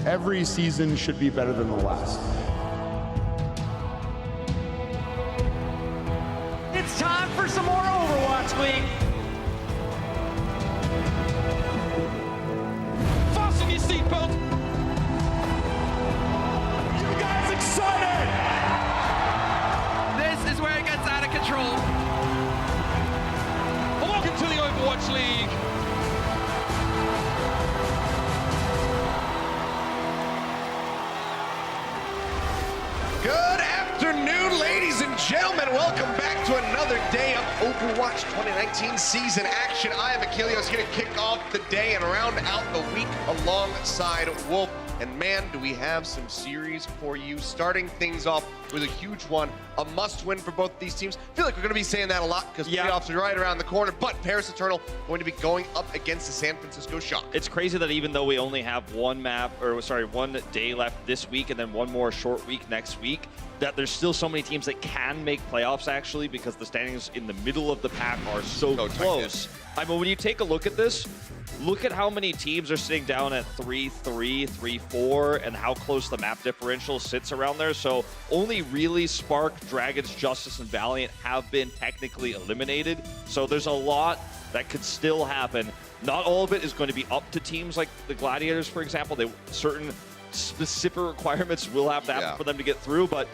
every season should be better than the last. It's time for some more Overwatch League. Fasten your seatbelt. You guys excited? This is where it gets out of control. Welcome to the Overwatch League. Good afternoon, ladies and gentlemen. Welcome back to another day of Overwatch 2019 season action. I am Achilles, here to kick off the day and round out the week alongside Wolf. And man, do we have some series for you. Starting things off with a huge one, a must-win for both these teams. I feel like we're going to be saying that a lot because playoffs are right around the corner. But Paris Eternal going to be going up against the San Francisco Shock. It's crazy that even though we only have one day left this week and then one more short week next week, that there's still so many teams that can make playoffs actually, because the standings in the middle of the pack are so close. I mean, when you take a look at this, look at how many teams are sitting down at 3-3, 3-4, and how close the map differential sits around there. So only really Spark, Dragons, Justice, and Valiant have been technically eliminated. So there's a lot that could still happen. Not all of it is going to be up to teams like the Gladiators, for example. Certain specific requirements will have to happen for them to get through. But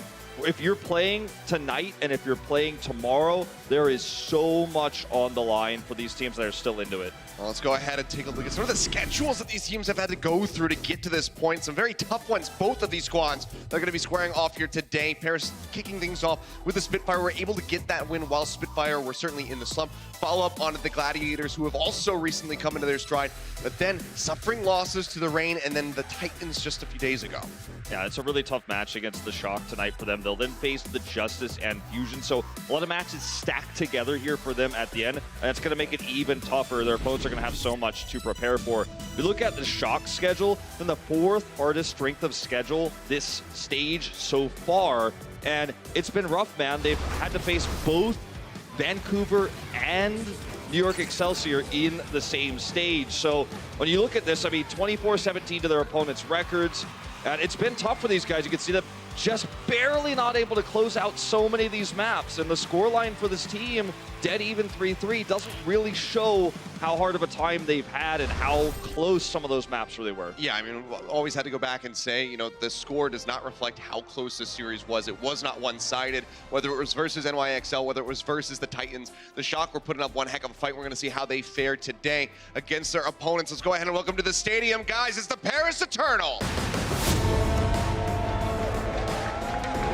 if you're playing tonight and if you're playing tomorrow, there is so much on the line for these teams that are still into it. Well, let's go ahead and take a look at some of the schedules that these teams have had to go through to get to this point. Some very tough ones, both of these squads. They're going to be squaring off here today. Paris kicking things off with the Spitfire. We're able to get that win while Spitfire were certainly in the slump. Follow up on the Gladiators, who have also recently come into their stride, but then suffering losses to the Reign and then the Titans just a few days ago. Yeah, it's a really tough match against the Shock tonight for them. They'll then face the Justice and Fusion. So a lot of matches stacked together here for them at the end, and it's going to make it even tougher. Their opponents are going to have so much to prepare for. If you look at the Shock schedule, then the fourth hardest strength of schedule this stage so far, and it's been rough, man. They've had to face both Vancouver and New York Excelsior in the same stage. So when you look at this, I mean, 24-17 to their opponents' records. And it's been tough for these guys. You can see them just barely not able to close out so many of these maps. And the scoreline for this team, dead even 3-3, doesn't really show how hard of a time they've had and how close some of those maps really were. Yeah, I mean, always had to go back and say, you know, the score does not reflect how close this series was. It was not one-sided, whether it was versus NYXL, whether it was versus the Titans. The Shock were putting up one heck of a fight. We're going to see how they fare today against their opponents. Let's go ahead and welcome to the stadium, guys. It's the Paris Eternal.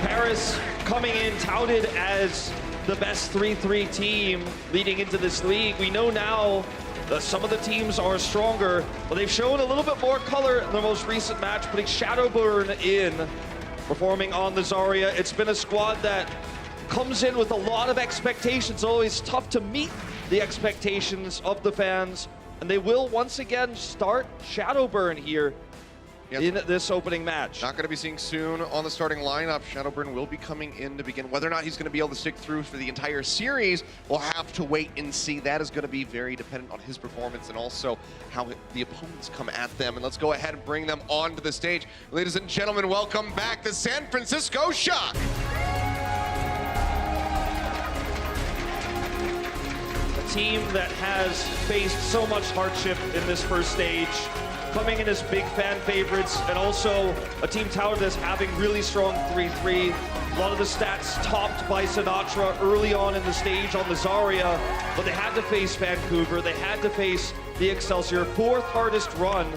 Paris coming in touted as the best 3-3 team leading into this league. We know now that some of the teams are stronger, but they've shown a little bit more color in their most recent match, putting Shadowburn in, performing on the Zarya. It's been a squad that comes in with a lot of expectations. Always tough to meet the expectations of the fans, and they will once again start Shadowburn here in this opening match. Not going to be seeing soon on the starting lineup. Shadowburn will be coming in to begin. Whether or not he's going to be able to stick through for the entire series, we'll have to wait and see. That is going to be very dependent on his performance and also how the opponents come at them. And let's go ahead and bring them onto the stage. Ladies and gentlemen, welcome back the San Francisco Shock. A team that has faced so much hardship in this first stage, coming in as big fan favorites, and also a team touted as having really strong 3-3. A lot of the stats topped by Sinatra early on in the stage on the Zarya, but they had to face Vancouver, they had to face the Excelsior. Fourth hardest run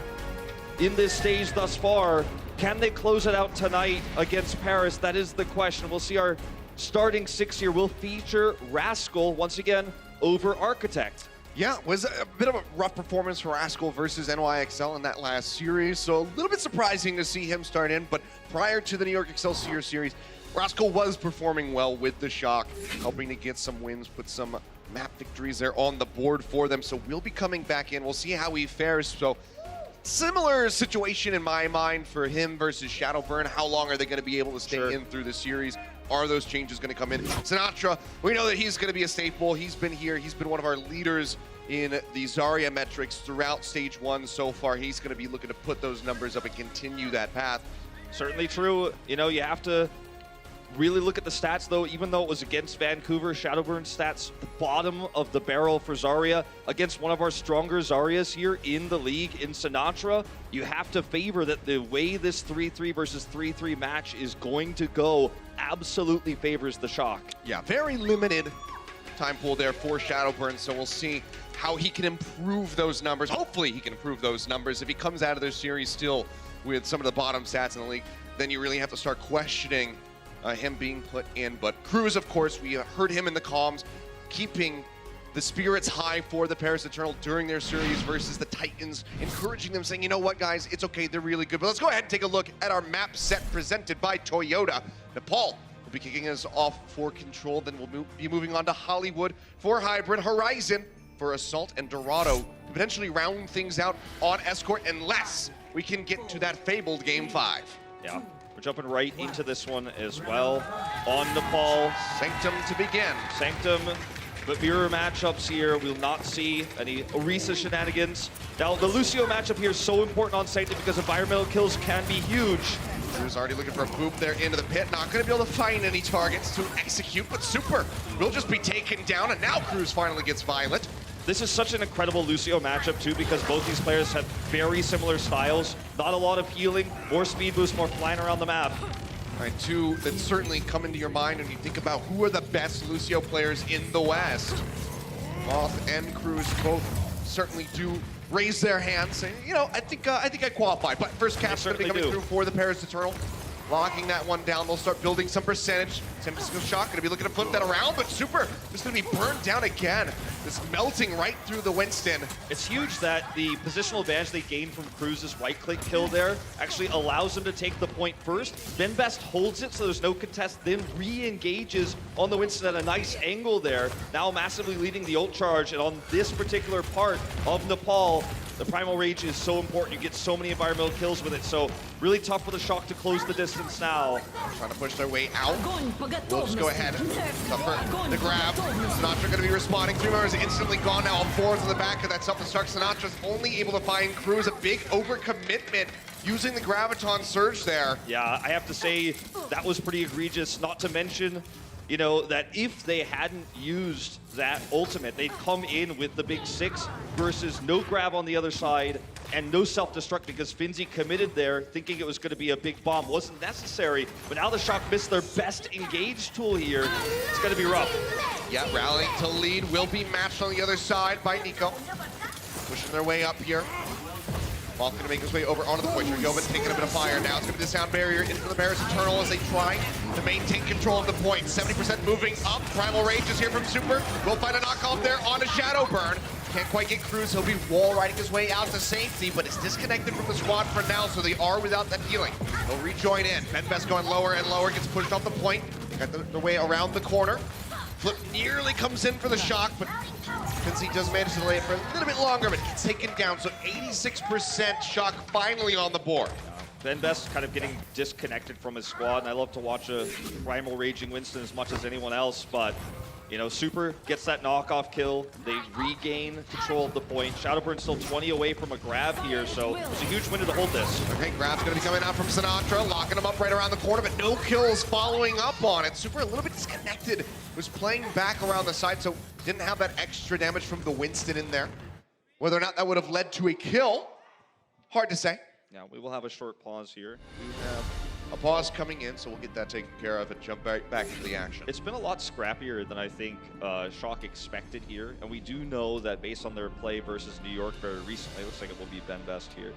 in this stage thus far. Can they close it out tonight against Paris? That is the question. We'll see. Our starting six here will feature Rascal once again over Architect. Yeah, it was a bit of a rough performance for Rascal versus NYXL in that last series, so a little bit surprising to see him start in, but prior to the New York Excelsior series, Rascal was performing well with the Shock, helping to get some wins, put some map victories there on the board for them, so we'll be coming back in. We'll see how he fares. So similar situation in my mind for him versus Shadowburn. How long are they going to be able to stay in through the series? Are those changes going to come in? Sinatra, we know that he's going to be a staple. He's been here. He's been one of our leaders in the Zarya metrics throughout stage 1 so far. He's going to be looking to put those numbers up and continue that path. Certainly true. You know, you have to really look at the stats, though. Even though it was against Vancouver, Shadowburn stats, the bottom of the barrel for Zarya against one of our stronger Zaryas here in the league in Sinatra. You have to favor that the way this 3-3 versus 3-3 match is going to go absolutely favors the Shock. Yeah, very limited time pool there for Shadowburn, so we'll see how he can improve those numbers. Hopefully he can improve those numbers. If he comes out of their series still with some of the bottom stats in the league, then you really have to start questioning him being put in. But Cruz, of course, we heard him in the comms, keeping the spirits high for the Paris Eternal during their series versus the Titans, encouraging them, saying, you know what, guys, it's okay, they're really good. But let's go ahead and take a look at our map set presented by Toyota. Nepal will be kicking us off for Control, then we'll be moving on to Hollywood for Hybrid, Horizon for Assault, and Dorado to potentially round things out on Escort, unless we can get to that fabled Game 5. Yeah. We're jumping right into this one as well. On Nepal. Sanctum to begin. Sanctum, but mirror matchups here. We'll not see any Orisa shenanigans. Now, the Lucio matchup here is so important on Sanctum because environmental kills can be huge. Cruz already looking for a boop there into the pit. Not going to be able to find any targets to execute, but Super will just be taken down, and now Cruz finally gets violent. This is such an incredible Lucio matchup, too, because both these players have very similar styles. Not a lot of healing, more speed boost, more flying around the map. All right, two that certainly come into your mind when you think about who are the best Lucio players in the West. Moth and Cruz both certainly do raise their hands, saying, you know, I think I qualify. But first cap's going to be coming through for the Paris Eternal. Locking that one down, they'll start building some percentage. San Francisco Shock going to be looking to flip that around, but Super just going to be burned down again. Just melting right through the Winston. It's huge that the positional advantage they gained from Cruz's right-click kill there actually allows them to take the point first. Then Best holds it so there's no contest, then re-engages on the Winston at a nice angle there. Now massively leading the ult charge, and on this particular part of Nepal, the Primal Rage is so important. You get so many environmental kills with it, so really tough for the Shock to close the distance now. Trying to push their way out. We'll just go ahead. Tougher the grab. Sinatra going to be responding. 3 members instantly gone now on 4s in the back of that self-destruct. Sinatra's only able to find Cruz. A big overcommitment using the Graviton Surge there. Yeah, I have to say that was pretty egregious, not to mention, you know, that if they hadn't used that ultimate, they'd come in with the big 6 versus no grab on the other side and no self-destruct because Finzi committed there thinking it was going to be a big bomb. Wasn't necessary, but now the Shock missed their best engage tool here. It's going to be rough. Yeah, rallying to lead will be matched on the other side by Nico. Pushing their way up here. Moth going to make his way over onto the point. Rejoin taking a bit of fire. Now it's going to be the sound barrier into the Paris Eternal as they try to maintain control of the point. 70% moving up. Primal Rage is here from Super. We'll find a knockoff there on a Shadowburn. Can't quite get Cruz. He'll be wall riding his way out to safety, but it's disconnected from the squad for now, so they are without that healing. They'll rejoin in. Benbest going lower and lower, gets pushed off the point. Got the way around the corner. Flip nearly comes in for the Shock, but Finzi does manage to delay it for a little bit longer, but gets taken down. So 86% Shock finally on the board. Benbest kind of getting disconnected from his squad, and I love to watch a Primal Raging Winston as much as anyone else, but you know, Super gets that knockoff kill. They regain control of the point. Shadowburn's still 20 away from a grab here, so it's a huge win to hold this. Okay, grab's gonna be coming out from Sinatra, locking him up right around the corner, but no kills following up on it. Super a little bit disconnected, was playing back around the side, so didn't have that extra damage from the Winston in there. Whether or not that would have led to a kill, hard to say. Now, we will have a short pause here. We have a pause coming in, so we'll get that taken care of and jump right back into the action. It's been a lot scrappier than I think Shock expected here, and we do know that based on their play versus New York very recently, it looks like it will be Benbest here.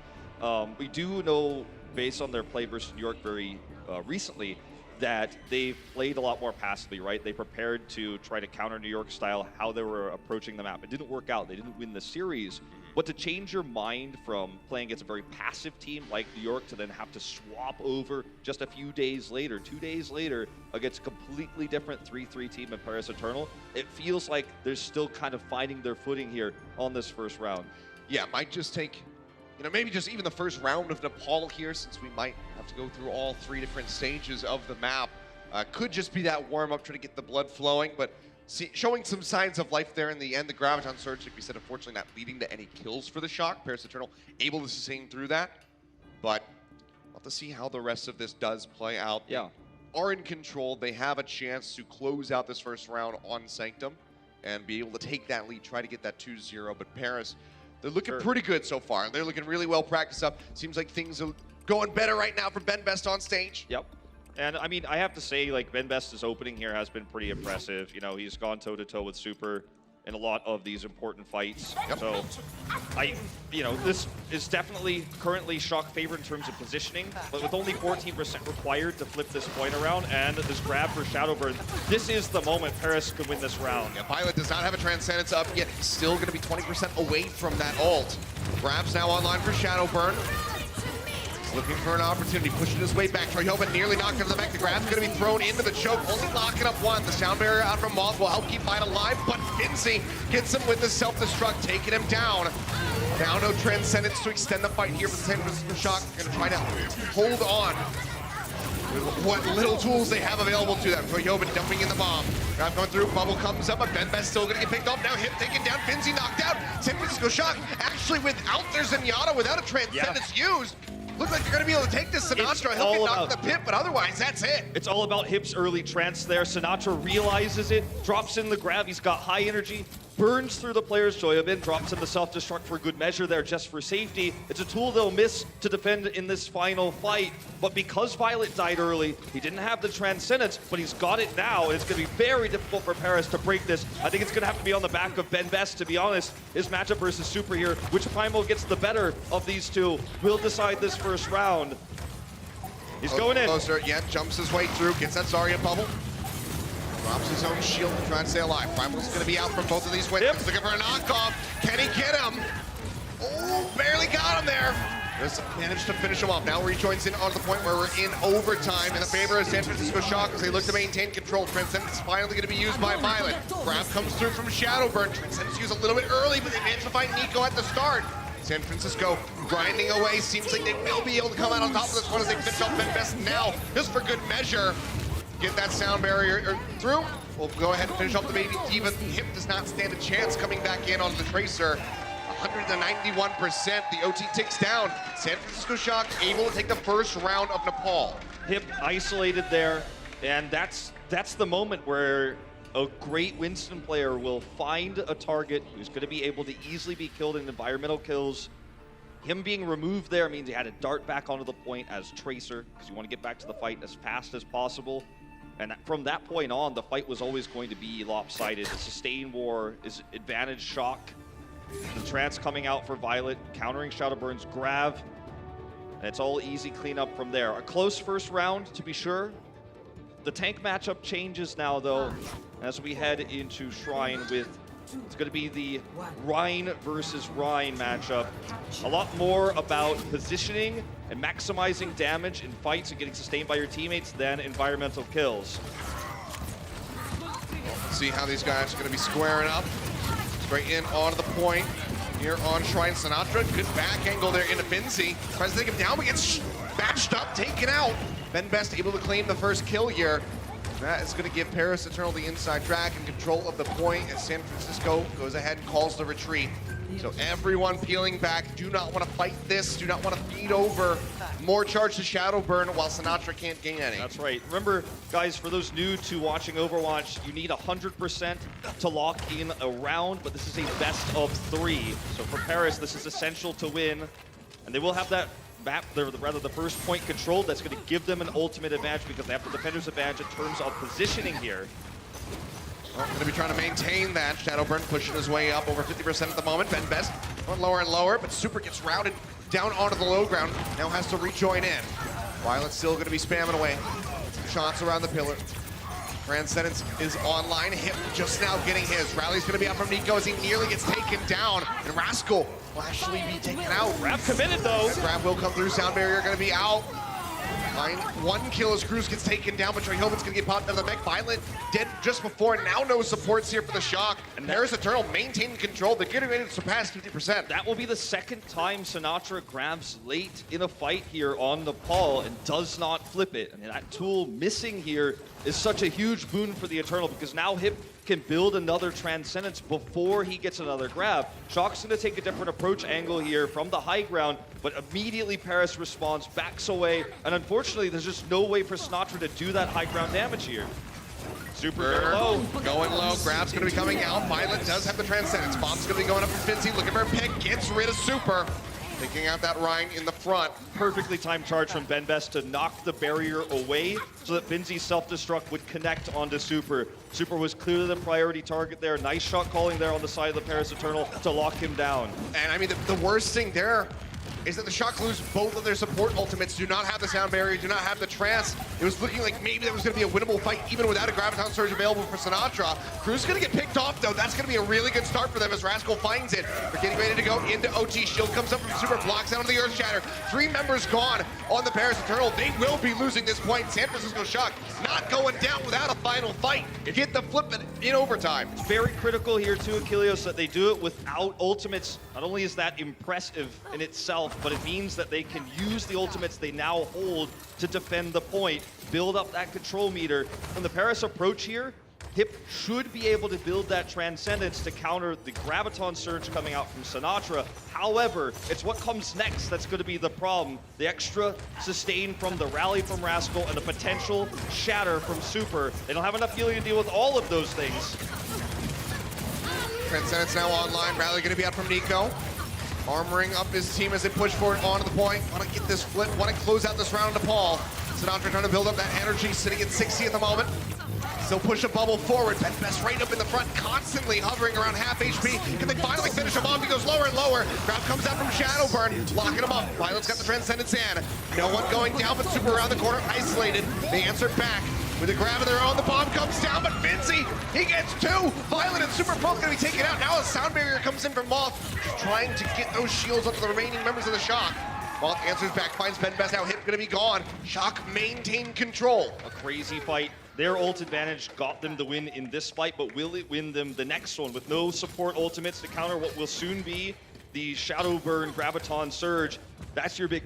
We do know based on their play versus New York very recently that they've played a lot more passively, right? They prepared to try to counter New York style, how they were approaching the map. It didn't work out. They didn't win the series. But to change your mind from playing against a very passive team like New York to then have to swap over just a few days later, 2 days later, against a completely different 3-3 team in Paris Eternal, it feels like they're still kind of finding their footing here on this first round. Yeah, it might just take, you know, maybe just even the first round of Nepal here, since we might have to go through all 3 different stages of the map. Could just be that warm-up, trying to get the blood flowing, but showing some signs of life there in the end. The Graviton Surge, like we said, unfortunately not leading to any kills for the Shock. Paris Eternal able to sustain through that. But we'll have to see how the rest of this does play out. Yeah. They are in control. They have a chance to close out this first round on Sanctum and be able to take that lead, try to get that 2-0. But Paris, they're looking pretty good so far. They're looking really well practiced up. Seems like things are going better right now for Ben Best on stage. Yep. And I mean, I have to say, like, Ben Best's opening here has been pretty impressive. You know, he's gone toe-to-toe with Super in a lot of these important fights. Yep. So, this is definitely currently Shock favorite in terms of positioning, but with only 14% required to flip this point around, and this grab for Shadowburn, this is the moment Paris could win this round. Yeah, Violet does not have a Transcendence up yet. Still going to be 20% away from that ult. Grab's now online for Shadowburn. Looking for an opportunity, pushing his way back. Troyhoven nearly knocked into the back. The grab's going to be thrown into the choke, only locking up one. The sound barrier out from Moth will help keep Violet alive, but Finzi gets him with the self-destruct, taking him down. Now no Transcendence to extend the fight here for the San Francisco Shock. Going to try to hold on with what little tools they have available to them. Troyhoven dumping in the bomb. Grab going through, bubble comes up, but Ben Best still going to get picked off. Now him taken down, Finzi knocked out. San Francisco Shock actually without their Zenyatta, without a Transcendence used. Looks like they're going to be able to take this Sinatra. He'll get knocked in the pit, but otherwise, that's it. It's all about Hip's early trance there. Sinatra realizes it, drops in the grab. He's got high energy, burns through the player's Joyabin, drops in the self-destruct for good measure there just for safety. It's a tool they'll miss to defend in this final fight. But because Violet died early, he didn't have the Transcendence, but he's got it now, and it's going to be very difficult for Paris to break this. I think it's going to have to be on the back of Ben Best, to be honest. His matchup versus Super here, which Primal gets the better of these two, will decide this first round. He's going in. Closer, yeah, jumps his way through, gets that Zarya bubble. Drops his own shield to try and stay alive. Primal's going to be out from both of these wins. Looking for a knockoff. Can he get him? Oh, barely got him there. Just managed to finish him off. Now Rejoin's in on the point where we're in overtime in the favor of San Francisco Shock as they look to maintain control. Transcendence is finally going to be used by Violet. Grab comes through from Shadowburn. Transcendence used a little bit early, but they managed to find Nico at the start. San Francisco grinding away. Seems like they will be able to come out on top of this one as they finish off Ben Best now, just for good measure. Get that sound barrier through. We'll go ahead and finish off the baby Diva. Hip does not stand a chance coming back in on the Tracer. 191%. The OT ticks down. San Francisco Shock able to take the first round of Nepal. Hip isolated there, and that's the moment where a great Winston player will find a target who's going to be able to easily be killed in environmental kills. Him being removed there means he had to dart back onto the point as Tracer, because you want to get back to the fight as fast as possible. And from that point on, the fight was always going to be lopsided. The sustain war is advantage Shock. The trance coming out for Violet, countering Shadowburn's grab. And it's all easy cleanup from there. A close first round, to be sure. The tank matchup changes now, though, as we head into Shrine with, it's going to be the Rhine versus Rhine matchup. A lot more about positioning and maximizing damage in fights and getting sustained by your teammates than environmental kills. Let's see how these guys are going to be squaring up. Straight in onto the point here on Shrine. Sinatra, good back angle there into Finzi. Tries to take him down, but gets batched up, taken out. Ben Best able to claim the first kill here. That is going to give Paris Eternal the inside track and control of the point as San Francisco goes ahead and calls the retreat. So everyone peeling back, do not want to fight this, do not want to feed over. More charge to Shadowburn while Sinatra can't gain any. That's right. Remember, guys, for those new to watching Overwatch, you need 100% to lock in a round, but this is a best of 3. So for Paris, this is essential to win. And they will have that map, rather the first point controlled. That's going to give them an ultimate advantage because they have the defender's advantage in terms of positioning here. Well, going to be trying to maintain that. Shadowburn pushing his way up over 50% at the moment. Ben Best going lower and lower, but Super gets routed down onto the low ground. Now has to rejoin in. Violet's still going to be spamming away. Shots around the pillar. Transcendence is online. Hip just now getting his. Rally's going to be out from Nico as he nearly gets taken down. And Rascal will actually be taken out. Grab committed, though. Grab will come through. Sound barrier going to be out. One kill as Cruz gets taken down, but Treyhoven's gonna get popped out of the mech. Violent dead just before, now no supports here for the Shock. And Paris Eternal maintaining control. They're getting ready to surpass 50%. That will be the second time Sinatra grabs late in a fight here on Nepal and does not flip it. And that tool missing here is such a huge boon for the Eternal, because now Hip can build another Transcendence before he gets another grab. Shock's gonna take a different approach angle here from the high ground, but immediately Paris responds, backs away, and unfortunately there's just no way for Sinatra to do that high ground damage here. Super low. Going low, grab's gonna be coming out. Violent does have the Transcendence. Bomb's gonna be going up for Finzi, looking for a pick, gets rid of Super. Taking out that Rhine in the front. Perfectly timed charge from Benbest to knock the barrier away so that Finzi's self-destruct would connect onto Super. Super was clearly the priority target there. Nice shot calling there on the side of the Paris Eternal to lock him down. And I mean, the worst thing there is that the Shock lose both of their support ultimates, do not have the sound barrier, do not have the trance. It was looking like maybe there was going to be a winnable fight even without a Graviton Surge available for Sinatra. Cruz is going to get picked off though. That's going to be a really good start for them as Rascal finds it. They're getting ready to go into OT. Shield comes up from Super, blocks out of the Earth Shatter. 3 members gone on the Paris Eternal. They will be losing this point. San Francisco Shock not going down without a final fight. Get the flip in overtime. It's very critical here too, Achilleos, that they do it without ultimates. Not only is that impressive in itself, but it means that they can use the ultimates they now hold to defend the point, build up that control meter. From the Paris approach here, Hip should be able to build that Transcendence to counter the Graviton Surge coming out from Sinatra. However, it's what comes next that's going to be the problem. The extra sustain from the rally from Rascal and the potential shatter from Super. They don't have enough healing to deal with all of those things. Transcendence now online. Rally going to be out from Nico. Armoring up his team as they push forward onto the point. Want to get this flip, want to close out this round to Paul. Sinatra trying to build up that energy, sitting at 60 at the moment. Still push a bubble forward. Benbest right up in the front, constantly hovering around half HP. Can they finally finish him off? He goes lower and lower. Grab comes out from Shadowburn, locking him up. Violet's got the Transcendence in. No one going down, but Super around the corner, isolated. They answer back with a grab of their own. The bomb comes down, but Finzi, he gets 2. Violet and Super both going to be taken out. Now a sound barrier comes in from Moth, trying to get those shields onto the remaining members of the Shock. Moth answers back, finds Benbest. Now Hip going to be gone. Shock maintain control. A crazy fight. Their ult advantage got them the win in this fight, but will it win them the next one with no support ultimates to counter what will soon be the Shadowburn Graviton Surge? That's your big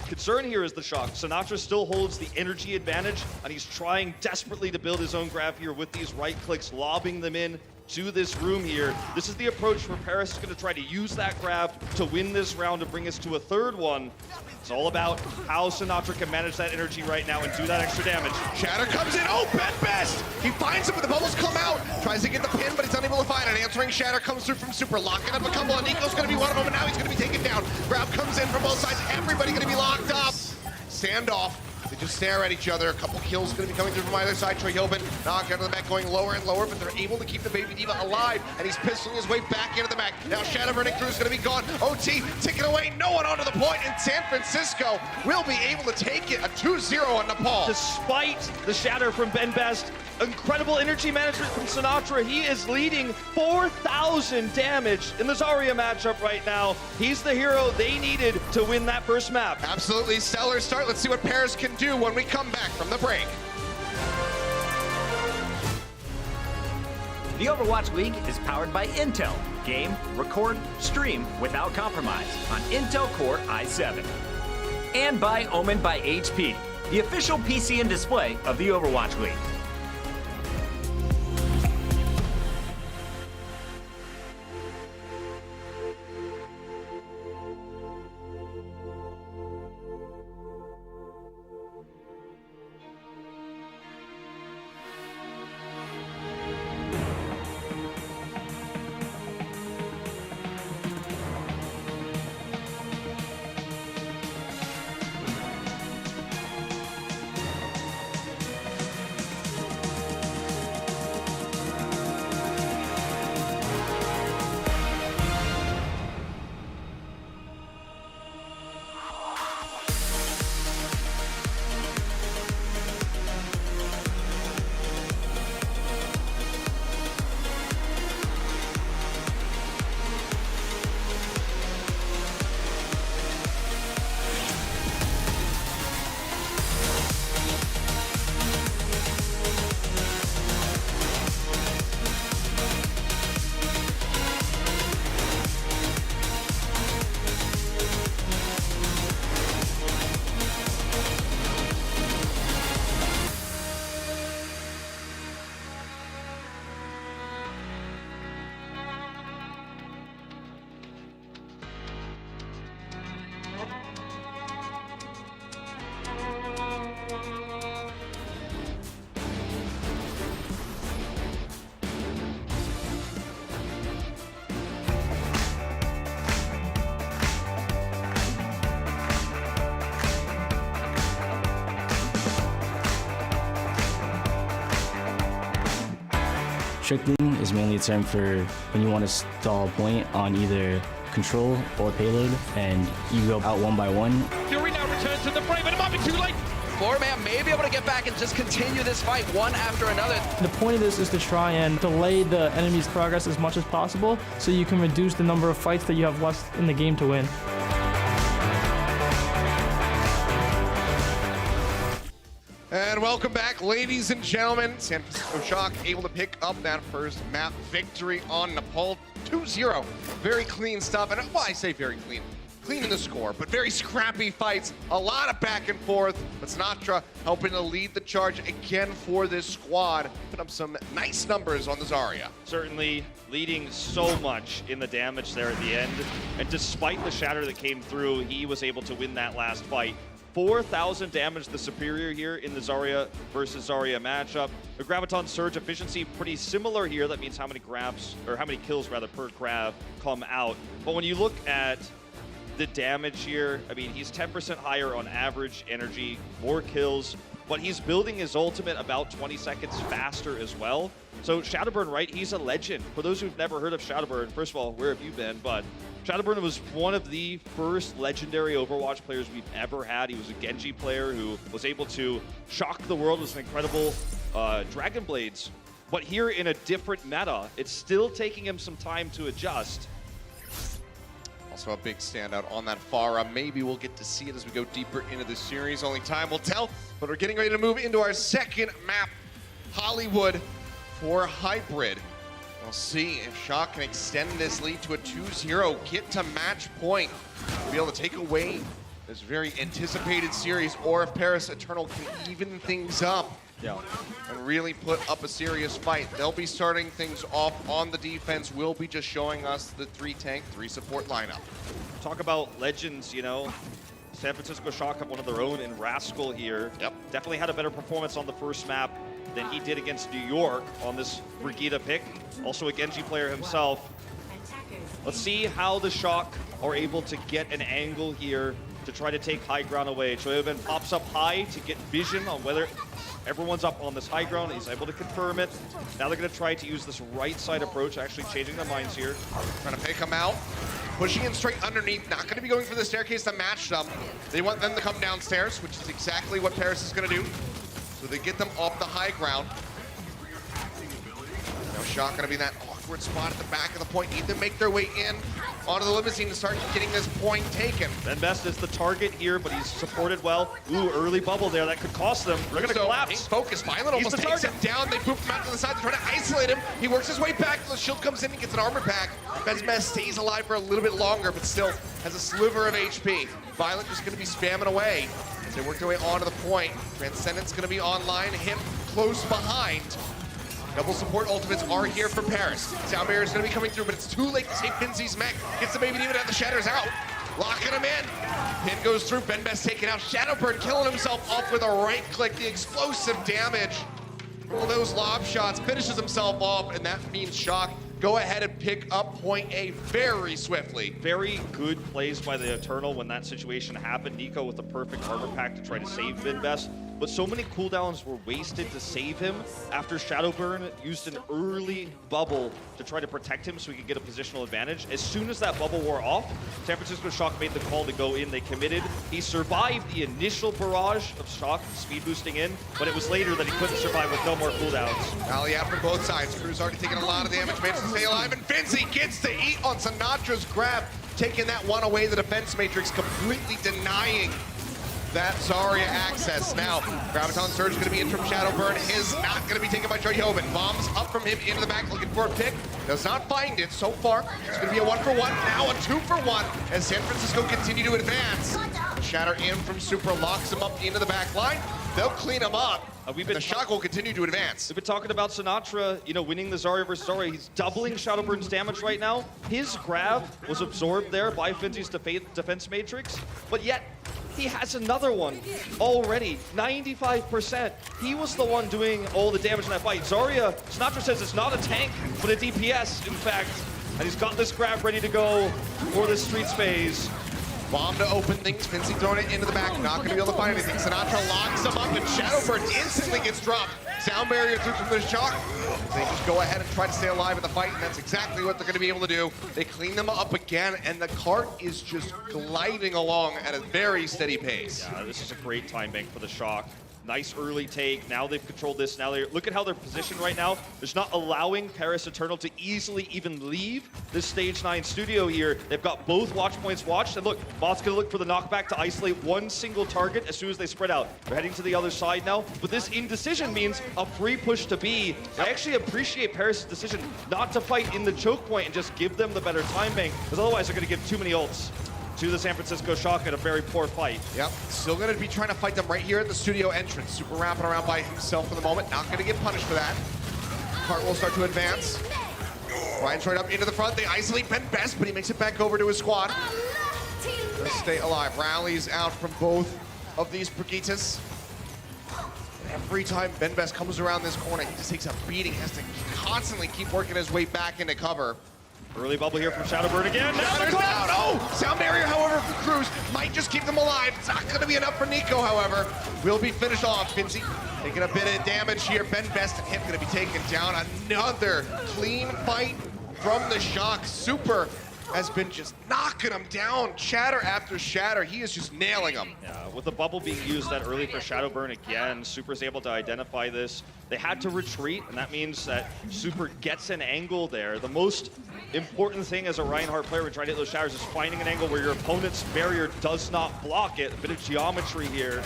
concern here is the Shock. Sinatra still holds the energy advantage, and he's trying desperately to build his own grab here with these right clicks, lobbing them in to this room here. This is the approach where Paris is going to try to use that grab to win this round to bring us to a third one. It's all about how Sinatra can manage that energy right now and do that extra damage. Shatter comes in. Oh, Benbest! He finds him, but the bubbles come out. Tries to get the pin, but he's unable to find it. Answering Shatter comes through from Super, locking up a couple, and Nico's going to be one of them, and now he's going to be taken down. Grab comes in from both sides. Everybody going to be locked up. Standoff. They just stare at each other. A couple kills going to be coming through from either side. Treyhoven knocked out of the mech, going lower and lower, but they're able to keep the Baby Diva alive, and he's pistoling his way back into the mech. Now Shadowburn and Cruz going to be gone. OT ticking away, no one onto the point, and San Francisco will be able to take it. A 2-0 on Nepal. Despite the shatter from Benbest, incredible energy management from Sinatra. He is leading 4,000 damage in the Zarya matchup right now. He's the hero they needed to win that first map. Absolutely stellar start. Let's see what Paris can do when we come back from the break. The Overwatch League is powered by Intel. Game, record, stream without compromise on Intel Core i7. And by Omen by HP, the official PC and display of the Overwatch League. Trickling is mainly a term for when you want to stall a point on either control or payload, and you go out one by one. Fury now returns to the frame, and it might be too late. Floorman may be able to get back and just continue this fight one after another. The point of this is to try and delay the enemy's progress as much as possible so you can reduce the number of fights that you have left in the game to win. And welcome back, ladies and gentlemen. San Francisco Shock able to pick up that first map victory on Nepal 2-0. Very clean stuff, and well, I say very clean. Clean in the score, but very scrappy fights. A lot of back and forth, but Sinatra helping to lead the charge again for this squad. Put up some nice numbers on the Zarya. Certainly leading so much in the damage there at the end. And despite the shatter that came through, he was able to win that last fight. 4,000 damage the superior here in the Zarya versus Zarya matchup. The Graviton surge efficiency pretty similar here. That means how many grabs, or how many kills rather per grab come out. But when you look at the damage here, I mean, he's 10% higher on average energy, more kills, but he's building his ultimate about 20 seconds faster as well. So Shadowburn, right, he's a legend. For those who've never heard of Shadowburn, first of all, where have you been? But Shadowburn was one of the first legendary Overwatch players we've ever had. He was a Genji player who was able to shock the world with some incredible Dragon Blades. But here in a different meta, it's still taking him some time to adjust. Also a big standout on that Pharah. Maybe we'll get to see it as we go deeper into the series. Only time will tell, but we're getting ready to move into our second map, Hollywood, for Hybrid. We'll see if Shock can extend this lead to a 2-0, get to match point, be able to take away this very anticipated series, or if Paris Eternal can even things up. Yeah. And really put up a serious fight. They'll be starting things off on the defense. We'll be just showing us the 3-tank, 3-support lineup. Talk about legends, you know. San Francisco Shock have one of their own in Rascal here. Yep. Definitely had a better performance on the first map than he did against New York on this Brigitte pick. Also a Genji player himself. Let's see how the Shock are able to get an angle here to try to take high ground away. Choyobin pops up high to get vision on whether everyone's up on this high ground. He's able to confirm it. Now they're going to try to use this right side approach, actually changing their minds here. Trying to pick him out. Pushing in straight underneath. Not going to be going for the staircase to match them. They want them to come downstairs, which is exactly what Paris is going to do. So they get them off the high ground. Now Shock going to be in that awkward spot at the back of the point. Need to make their way in onto the limousine to start getting this point taken. Ben Best is the target here, but he's supported well. Ooh, early bubble there. That could cost them. They're going to collapse. He's focused. Violent almost takes him down. They boop him out to the side. They're trying to isolate him. He works his way back. The shield comes in and gets an armor pack. Ben Best stays alive for a little bit longer, but still has a sliver of HP. Violent just going to be spamming away as they work their way onto the point. Transcendence going to be online. Him close behind. Double support ultimates are here for Paris. Sound barrier is going to be coming through, but it's too late to save Finzy's mech. Gets the baby demon out, the shatters out. Locking him in. Pin goes through, Ben Best taken out. Shadowburn killing himself off with a right click. The explosive damage. One of those lob shots finishes himself off, and that means Shock go ahead and pick up point A very swiftly. Very good plays by the Eternal when that situation happened. Nico with the perfect armor pack to try to save Ben Best. But so many cooldowns were wasted to save him after Shadowburn used an early bubble to try to protect him so he could get a positional advantage. As soon as that bubble wore off, San Francisco Shock made the call to go in. They committed. He survived the initial barrage of Shock speed boosting in, but it was later that he couldn't survive with no more cooldowns. Rally out from both sides. Cruz already taking a lot of damage, manages to stay alive, and Finzy gets to eat on Sinatra's grab, taking that one away. The defense matrix completely denying that Zarya access. Now, Graviton Surge is going to be in from Shadowburn. Is not going to be taken by Choyobin. Bombs up from him into the back, looking for a pick. Does not find it so far. It's going to be a 1-for-1, now a 2-for-1 as San Francisco continue to advance. Shatter in from Super, locks him up into the back line. They'll clean him up. The Shock will continue to advance. We've been talking about Sinatra, you know, winning the Zarya versus Zarya. He's doubling Shadowburn's damage right now. His grab was absorbed there by Finzy's defense matrix, but yet he has another one already, 95%. He was the one doing all the damage in that fight. Zarya, Sinatra says it's not a tank, but a DPS, in fact. And he's got this grab ready to go for this Streets phase. Bomb to open things, Finzy throwing it into the back, not going to be able to find anything. Sinatra locks him up, and Shadowburn instantly gets dropped. Sound barrier through from the Shock. They just go ahead and try to stay alive in the fight, and that's exactly what they're going to be able to do. They clean them up again, and the cart is just gliding along at a very steady pace. Yeah, this is a great time bank for the Shock. Nice early take. Now they've controlled this. Now look at how they're positioned right now. There's not allowing Paris Eternal to easily even leave this stage 9 studio here. They've got both watch points watched. And look, Bot's going to look for the knockback to isolate one single target as soon as they spread out. They're heading to the other side now. But this indecision means a free push to B. I actually appreciate Paris' decision not to fight in the choke point and just give them the better time bank, because otherwise they're going to give too many ults to the San Francisco Shock at a very poor fight. Yep, still going to be trying to fight them right here at the studio entrance. Super wrapping around by himself for the moment. Not going to get punished for that. Cart will start to advance. Ryan's right up into the front. They isolate Ben Best, but he makes it back over to his squad. Let's stay alive. Rallies out from both of these Brigittes. Every time Ben Best comes around this corner, he just takes a beating. He has to constantly keep working his way back into cover. Early bubble here from Shadowbird again. Shadow's down. Oh, sound barrier, however, for Cruz might just keep them alive. It's not going to be enough for Nico, however. Will be finished off. Finzi taking a bit of damage here. Ben Best and him going to be taken down. Another clean fight from the Shock. Super has been just knocking him down. Shatter after shatter. He is just nailing them. Yeah, with the bubble being used that early for Shadowburn again, Super's able to identify this. They had to retreat, and that means that Super gets an angle there. The most important thing as a Reinhardt player when trying to hit those shatters is finding an angle where your opponent's barrier does not block it. A bit of geometry here.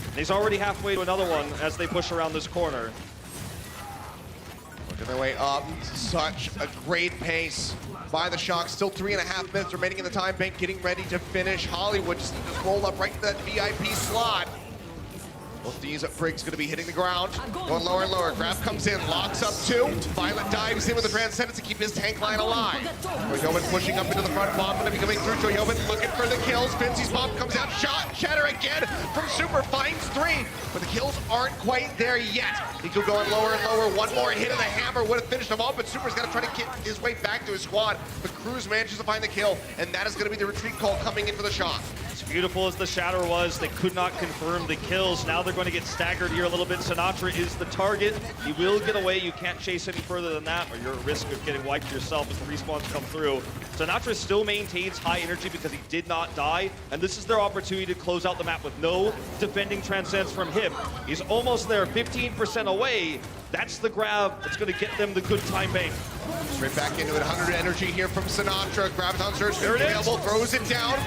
And he's already halfway to another one as they push around this corner. Working their way up. Such a great pace by the Shock. Still 3.5 minutes remaining in the time bank, getting ready to finish. Hollywood just rolled up right to that VIP slot. Both these Briggs going to be hitting the ground. Going lower and lower. Grab comes in, locks up 2. Violet dives in with the Transcendence to keep his tank line alive. Joyobin pushing up into the front. Bomb going to be coming through. Joyobin looking for the kills. Finzy's bomb comes out. Shot. Shatter again from Super. Finds 3. But the kills aren't quite there yet. Nico going lower and lower. One more hit of the hammer would have finished him off, but Super's got to try to get his way back to his squad. But Cruz manages to find the kill, and that is going to be the retreat call coming in for the Shock. As beautiful as the shatter was, they could not confirm the kills. Now they're going to get staggered here a little bit. Sinatra is the target. He will get away. You can't chase any further than that, or you're at risk of getting wiped yourself as the respawns come through. Sinatra still maintains high energy because he did not die, and this is their opportunity to close out the map with no defending Transcendence from him. He's almost there, 15% away. That's the grab that's going to get them the good time bank. Straight back into it, 100 energy here from Sinatra. Graviton surge available, throws it down.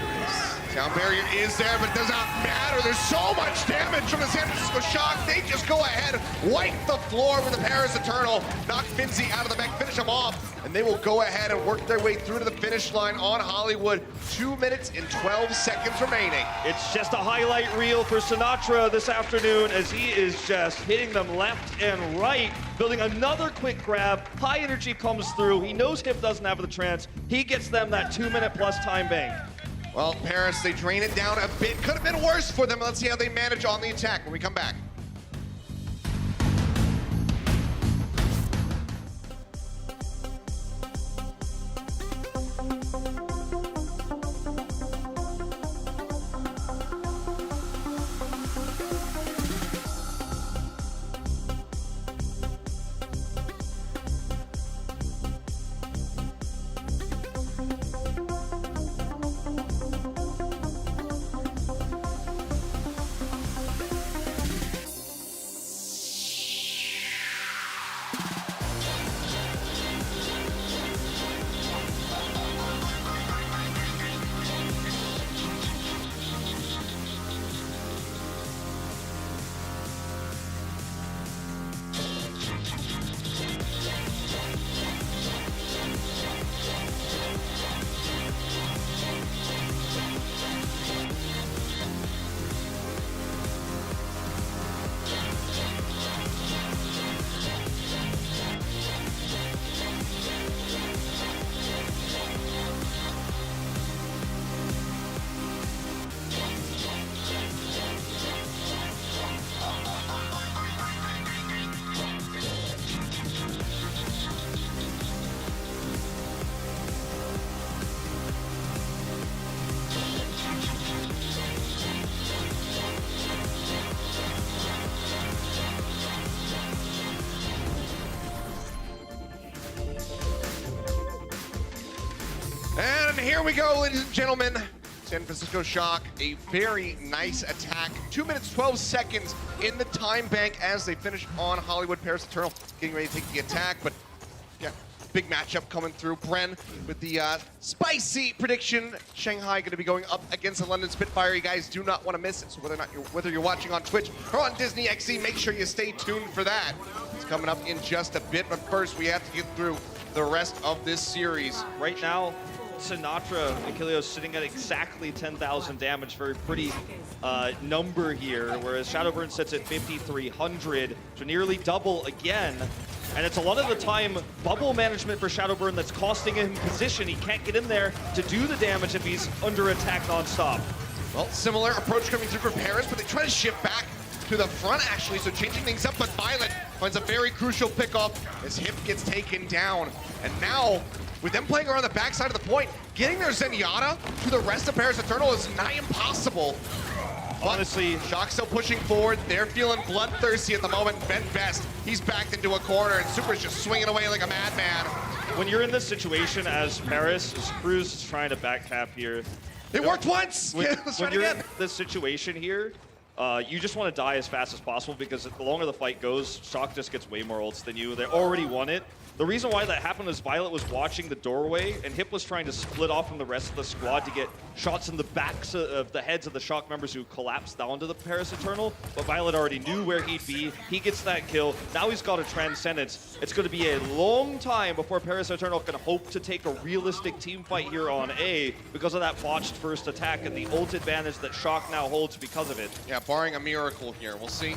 Sound barrier is there, but it does not matter. There's so much damage from the San Francisco Shock. They just go ahead, wipe the floor with the Paris Eternal, knock Finzi out of the mech, finish him off, and they will go ahead and work their way through to the finish line on Hollywood. 2 minutes and 12 seconds remaining. It's just a highlight reel for Sinatra this afternoon as he is just hitting them left and right, building another quick grab. High energy comes through. He knows Hip doesn't have the trance. He gets them that 2 minute plus time bank. Well, Paris, they drain it down a bit. Could have been worse for them. Let's see how they manage on the attack when we come back. we go, ladies and gentlemen. San Francisco Shock, a very nice attack. 2 minutes, 12 seconds in the time bank as they finish on Hollywood. Paris Eternal getting ready to take the attack, but yeah, big matchup coming through. Bren with the spicy prediction. Shanghai going to be going up against the London Spitfire. You guys do not want to miss it. So whether you're watching on Twitch or on Disney XD, make sure you stay tuned for that. It's coming up in just a bit, but first we have to get through the rest of this series. Right now, Sinatra and Achilleos sitting at exactly 10,000 damage, very pretty number here, whereas Shadowburn sits at 5,300, so nearly double again. And it's a lot of the time bubble management for Shadowburn that's costing him position. He can't get in there to do the damage if he's under attack non-stop. Well, similar approach coming through for Paris, but they try to shift back to the front actually, so changing things up, but Violet finds a very crucial pickoff as Hip gets taken down. And now, with them playing around the backside of the point, getting their Zenyatta to the rest of Paris Eternal is nigh impossible. Honestly, Shock still pushing forward. They're feeling bloodthirsty at the moment. Ben Best, he's backed into a corner, and Super's just swinging away like a madman. when you're in this situation as Paris, as Cruz is trying to back tap here. It worked once! Let's try it again. In this situation here, you just want to die as fast as possible because the longer the fight goes, Shock just gets way more ults than you. They already won it. The reason why that happened is Violet was watching the doorway and Hip was trying to split off from the rest of the squad to get shots in the backs of the heads of the Shock members who collapsed down to the Paris Eternal. But Violet already knew where he'd be. He gets that kill. Now he's got a Transcendence. It's going to be a long time before Paris Eternal can hope to take a realistic team fight here on A because of that botched first attack and the ult advantage that Shock now holds because of it. Yeah, barring a miracle here. We'll see.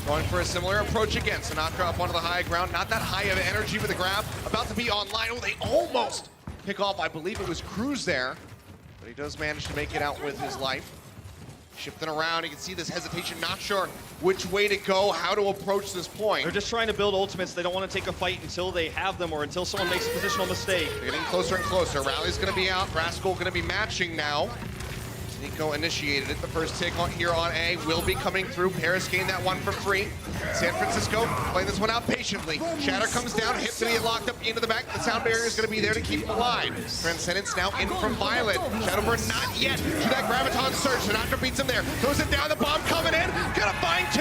Going for a similar approach again. Sinatra up onto the high ground. Not that high of energy with the grab. About to be online. Oh, they almost pick off. I believe it was Cruz there. But he does manage to make it out with his life. Shifting around. You can see this hesitation. Not sure which way to go, how to approach this point. They're just trying to build ultimates. They don't want to take a fight until they have them or until someone makes a positional mistake. They're getting closer and closer. Rally's going to be out. Rascal going to be matching now. Nico initiated it. The first take on here on A will be coming through. Paris gained that one for free. San Francisco playing this one out patiently. Shatter comes down, Hip to get locked up into the back. The sound barrier is going to be there to keep him alive. Transcendence now in from Violet. Shadowburn not yet to that Graviton surge. Sinatra beats him there. Throws it down. The bomb coming in. Gonna find two.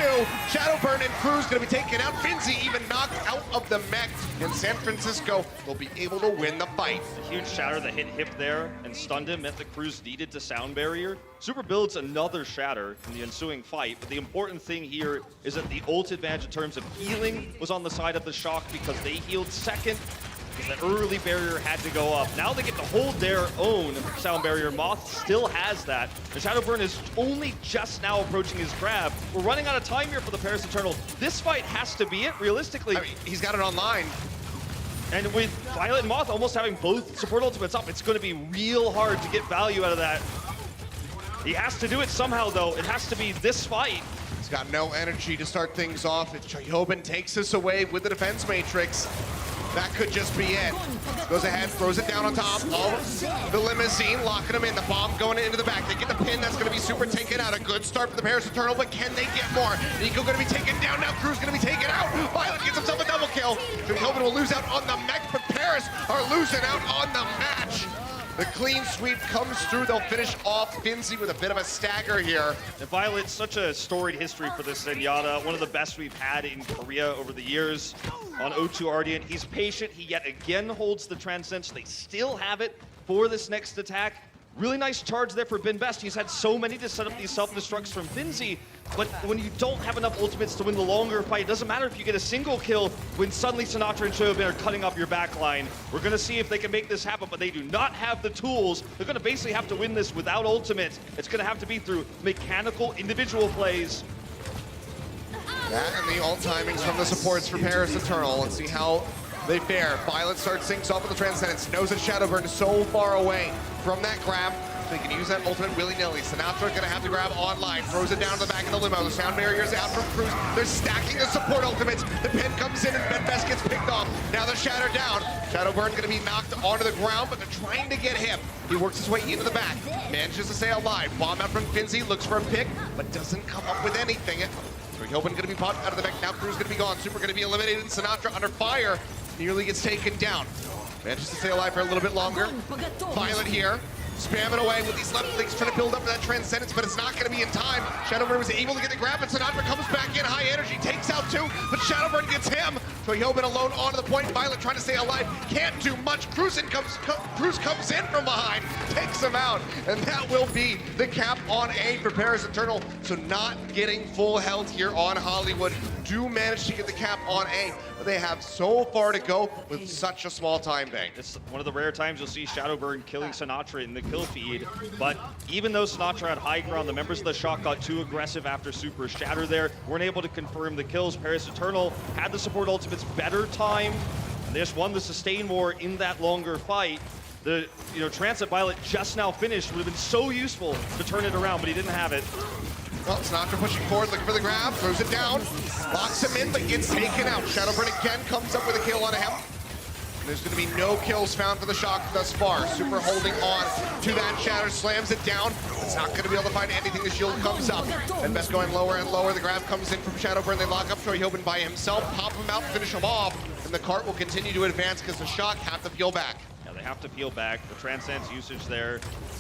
Shadowburn and Cruz going to be taken out. Finzi even knocked out of the mech. And San Francisco will be able to win the fight. A huge shatter that hit Hip there and stunned him meant that Cruz needed the sound barrier. Super builds another shatter in the ensuing fight, but the important thing here is that the ult advantage in terms of healing was on the side of the Shock because they healed second. The early barrier had to go up. Now they get to hold their own sound barrier. Moth still has that. The Shadowburn is only just now approaching his grab. We're running out of time here for the Paris Eternal. This fight has to be it, realistically. I mean, he's got it online. And with Violet and Moth almost having both support ultimates up, it's going to be real hard to get value out of that. He has to do it somehow, though. It has to be this fight. He's got no energy to start things off. If Choyobin takes us away with the defense matrix, that could just be it. Goes ahead, throws it down on top of the limousine, locking him in. The bomb going into the back. They get the pin. That's going to be super taken out. A good start for the Paris Eternal, but can they get more? Nico going to be taken down. Now Cruz going to be taken out. Violet gets himself a double kill. Choyobin will lose out on the mech, but Paris are losing out on the match. The clean sweep comes through. They'll finish off Finzi with a bit of a stagger here. And Violet's such a storied history for this Zenyatta. One of the best we've had in Korea over the years on O2 Ardian. He's patient. He yet again holds the Transcendence. They still have it for this next attack. Really nice charge there for Ben Best. He's had so many to set up these self-destructs from Finzi, but when you don't have enough ultimates to win the longer fight, it doesn't matter if you get a single kill when suddenly Sinatra and Choyobin are cutting up your back line. We're going to see if they can make this happen, but they do not have the tools. They're going to basically have to win this without ultimates. It's going to have to be through mechanical individual plays. That and the ult timings from the supports for Paris Eternal. Let's see how they fare. Violet starts things off with the Transcendence. Knows that Shadowburn is so far away from that grab. They can use that ultimate willy-nilly. Sinatra gonna have to grab online. Throws it down to the back of the limo. The sound barrier's out from Cruz. They're stacking the support ultimates. The pin comes in and Bedfest gets picked off. Now the Shatter down. Shadowburn gonna be knocked onto the ground, but they're trying to get him. He works his way into the back. Manages to stay alive. Bomb out from Finzi. Looks for a pick, but doesn't come up with anything. Choyobin gonna be popped out of the back. Now Cruz gonna be gone. Super gonna be eliminated. Sinatra under fire. Nearly gets taken down. Manages to stay alive for a little bit longer. Violet here, spamming away with these left links, trying to build up for that Transcendence, but it's not going to be in time. Shadowburn was able to get the grab, but Sinatra comes back in, high energy, takes out two, but Shadowburn gets him. Toyobin alone onto the point, Violet trying to stay alive, can't do much. Cruz comes in from behind, takes him out, and that will be the cap on A for Paris Eternal. So not getting full health here on Hollywood. Do manage to get the cap on A, but they have so far to go with such a small time bank. It's one of the rare times you'll see Shadowburn killing Sinatra in the kill feed, but even though Sinatra had high ground, the members of the Shock got too aggressive after Super Shatter there, weren't able to confirm the kills. Paris Eternal had the support ultimates better time, and they just won the sustain war in that longer fight. The Transit Violet just now finished would have been so useful to turn it around, but he didn't have it. Well, Sinatra pushing forward, looking for the grab, throws it down, locks him in, but gets taken out. Shadowburn again comes up with a kill on him. There's going to be no kills found for the Shock thus far. Super holding on to that Shatter, slams it down. It's not going to be able to find anything. The shield comes up. And Best going lower and lower. The grab comes in from Shadowburn. They lock up Toyobin by himself, pop him out, finish him off. And the cart will continue to advance because the Shock have to peel back. Yeah, they have to peel back. The Transcendence usage there,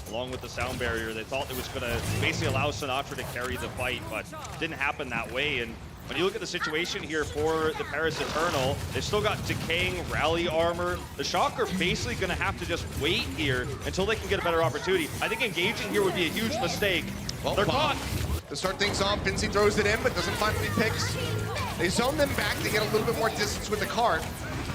along with the sound barrier, they thought it was going to basically allow Sinatra to carry the fight, but it didn't happen that way. And when you look at the situation here for the Paris Eternal, they've still got decaying rally armor. The Shock are basically going to have to just wait here until they can get a better opportunity. I think engaging here would be a huge mistake. Well, they're caught. To start things off, Vinci throws it in, but doesn't find any picks. They zone them back to get a little bit more distance with the cart,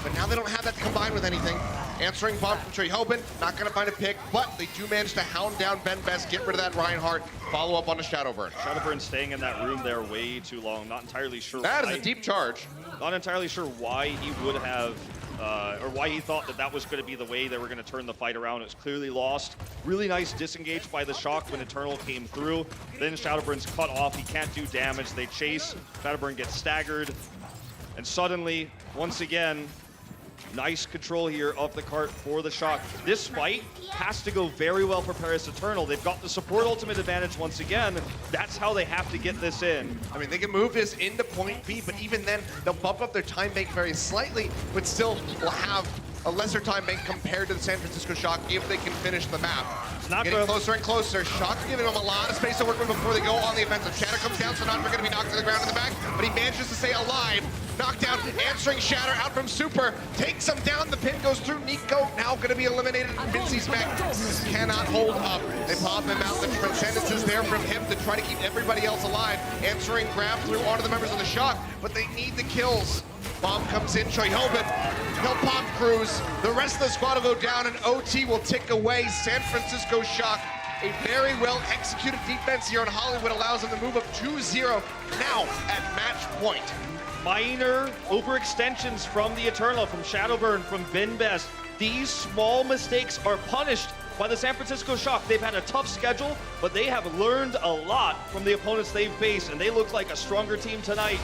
but now they don't have that to combine with anything. Answering bomb from Toyobin, not going to find a pick, but they do manage to hound down Ben Best, get rid of that Reinhardt, follow up on the Shadowburn. Shadowburn staying in that room there way too long. Not entirely sure That why. is a deep charge. Not entirely sure why he would have, or why he thought that that was going to be the way they were going to turn the fight around. It was clearly lost. Really nice disengage by the Shock when Eternal came through. Then Shadowburn's cut off. He can't do damage. They chase. Shadowburn gets staggered. And suddenly, once again, nice control here of the cart for the Shock. This fight has to go very well for Paris Eternal. They've got the support ultimate advantage once again. That's how they have to get this in. I mean, they can move this into point B, but even then, they'll bump up their time bank very slightly, but still will have a lesser time bank compared to the San Francisco Shock if they can finish the map. Getting closer and closer. Shock giving them a lot of space to work with before they go on the offensive. Shatter comes down, so not going to be knocked to the ground in the back, but he manages to stay alive. Knockdown, answering Shatter out from Super, takes him down. The pin goes through. Nico now going to be eliminated. Vinci's mech cannot hold up. They pop him out. The Transcendence is there from him to try to keep everybody else alive. Answering grab through onto the members of the Shock, but they need the kills. Bomb comes in, Toyobin. He'll pop Cruz. The rest of the squad will go down, and OT will tick away. San Francisco Shock, a very well executed defense here in Hollywood, allows them to move up 2-0 now at match point. Minor overextensions from the Eternal, from Shadowburn, from Ben Best. These small mistakes are punished by the San Francisco Shock. They've had a tough schedule, but they have learned a lot from the opponents they've faced, and they look like a stronger team tonight.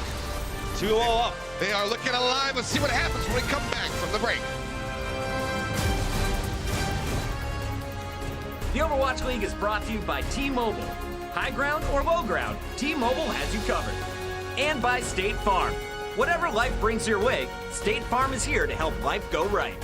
2-0 up. They are looking alive. Let's see what happens when we come back from the break. The Overwatch League is brought to you by T-Mobile. High ground or low ground, T-Mobile has you covered. And by State Farm. Whatever life brings your way, State Farm is here to help life go right.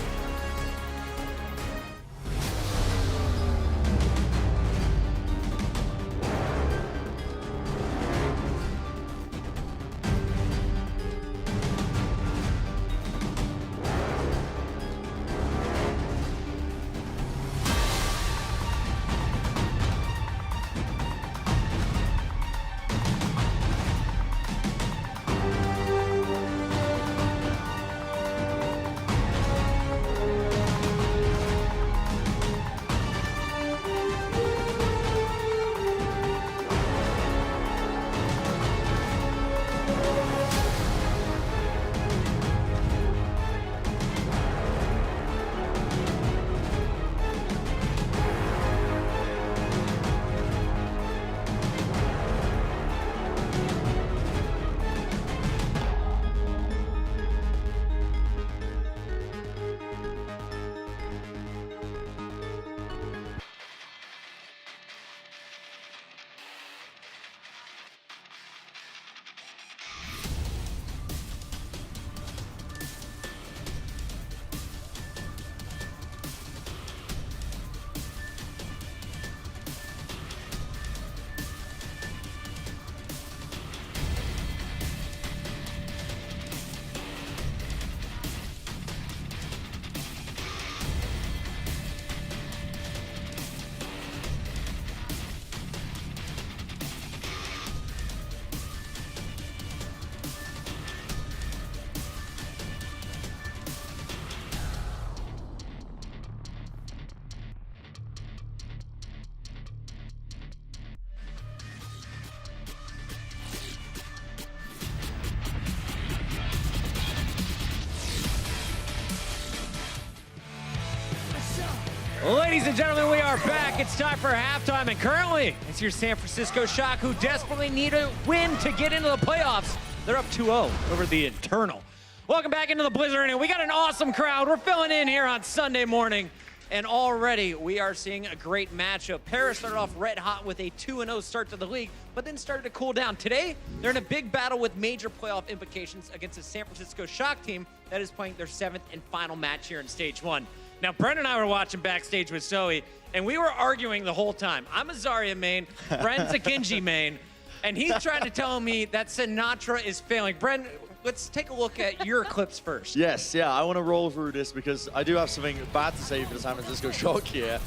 Ladies and gentlemen, we are back. It's time for halftime, and currently it's your San Francisco Shock, who desperately need a win to get into the playoffs. They're up 2-0 over the Eternal. Welcome back into the Blizzard, and we got an awesome crowd. We're filling in here on Sunday morning, and already we are seeing a great matchup. Paris started off red hot with a 2-0 start to the league, but then started to cool down. Today, they're in a big battle with major playoff implications against a San Francisco Shock team that is playing their 7th and final match here in Stage 1. Now, Brent and I were watching backstage with Zoe, and we were arguing the whole time. I'm a Zarya main, Brent's a Genji main, and he's trying to tell me that Sinatra is failing. Brent, let's take a look at your clips first. Yes, yeah, I want to roll through this because I do have something bad to say for the San Francisco Shock here,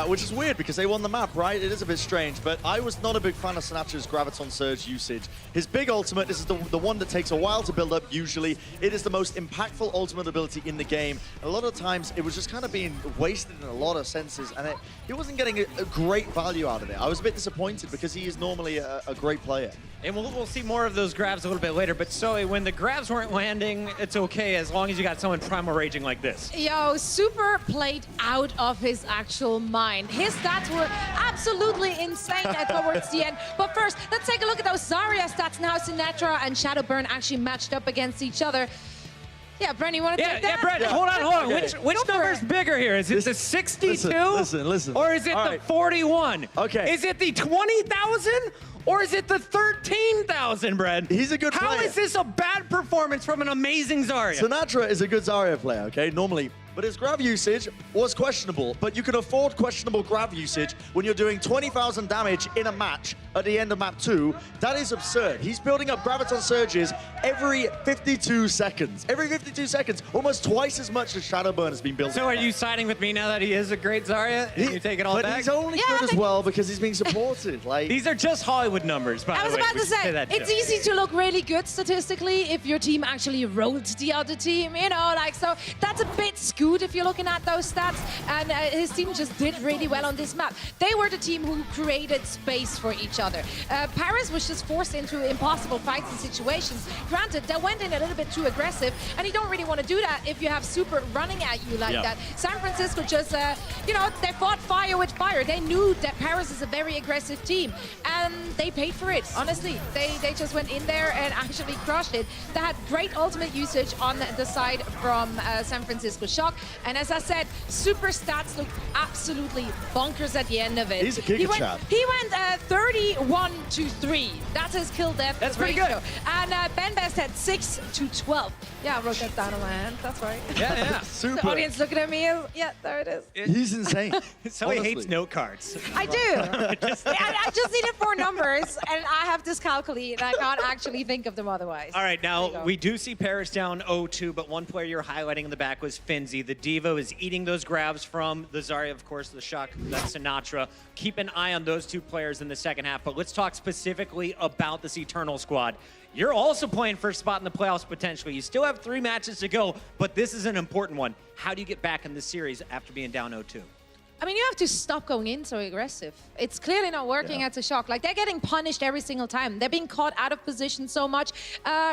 which is weird because they won the map, right? It is a bit strange, but I was not a big fan of Sinatra's Graviton Surge usage. His big ultimate, this is the one that takes a while to build up usually. It is the most impactful ultimate ability in the game. A lot of times, it was just kind of being wasted in a lot of senses, and he wasn't getting a great value out of it. I was a bit disappointed because he is normally a great player. And we'll see more of those grabs a little bit later, but Zoe, when the grabs weren't landing, it's okay as long as you got someone Primal raging like this. Yo, Super played out of his actual mind. His stats were absolutely insane towards the end. But first, let's take a look at those Zarya stats now. Sinatra and Shadowburn actually matched up against each other. Yeah, Brent, you want to take that? Yeah, Brent, hold on. Okay. Which number's bigger here? Is it the 62? Listen. Or is it the 41? Okay. Is it the 20,000? Or is it the 13,000, Brent? He's a good player. How is this a bad performance from an amazing Zarya? Sinatra is a good Zarya player, okay, normally. But his grab usage was questionable. But you can afford questionable grab usage when you're doing 20,000 damage in a match at the end of map 2. That is absurd. He's building up Graviton Surges every 52 seconds. Every 52 seconds, almost twice as much as Shadowburn has been built. So are you siding with me now that he is a great Zarya? And you take it all but back? he's only good as well because he's being supported. Like These are just Hollywood numbers, by the way. I was about We to should say, that it's too. easy to look really good statistically if your team actually rolled the other team, you know, like, so that's a bit skewed if you're looking at those stats, and his team just did really well on this map. They were the team who created space for each other. Paris was just forced into impossible fights and situations. Granted, they went in a little bit too aggressive, and you don't really want to do that if you have Super running at you like that. San Francisco just, you know, they fought fire with fire. They knew that Paris is a very aggressive team, and they paid for it, honestly. They just went in there and actually crushed it. They had great ultimate usage on the side from San Francisco Shock, and as I said, Super stats looked absolutely bonkers at the end of it. He's a kicker, Chad. He went 31-3. That's his kill death That's pretty ratio. good. And Ben Best had 6-12. Yeah, I wrote that down on my hand. That's right. Yeah. super. The audience looking at me. Yeah, there it is. He's insane. Zoe honestly. hates note cards. I do. I just needed 4 numbers, and I have dyscalculia, and I can't actually think of them otherwise. All right, There you now go. we do see Paris down 0-2, but one player you're highlighting in the back was Finzi. The Diva is eating those grabs from the Zarya, of course, the Shock, that's Sinatra. Keep an eye on those 2 players in the second half, but let's talk specifically about this Eternal squad. You're also playing for a spot in the playoffs potentially. You still have 3 matches to go, but this is an important one. How do you get back in this series after being down 0-2? I mean, you have to stop going in so aggressive. It's clearly not working at the Shock. Like, they're getting punished every single time. They're being caught out of position so much.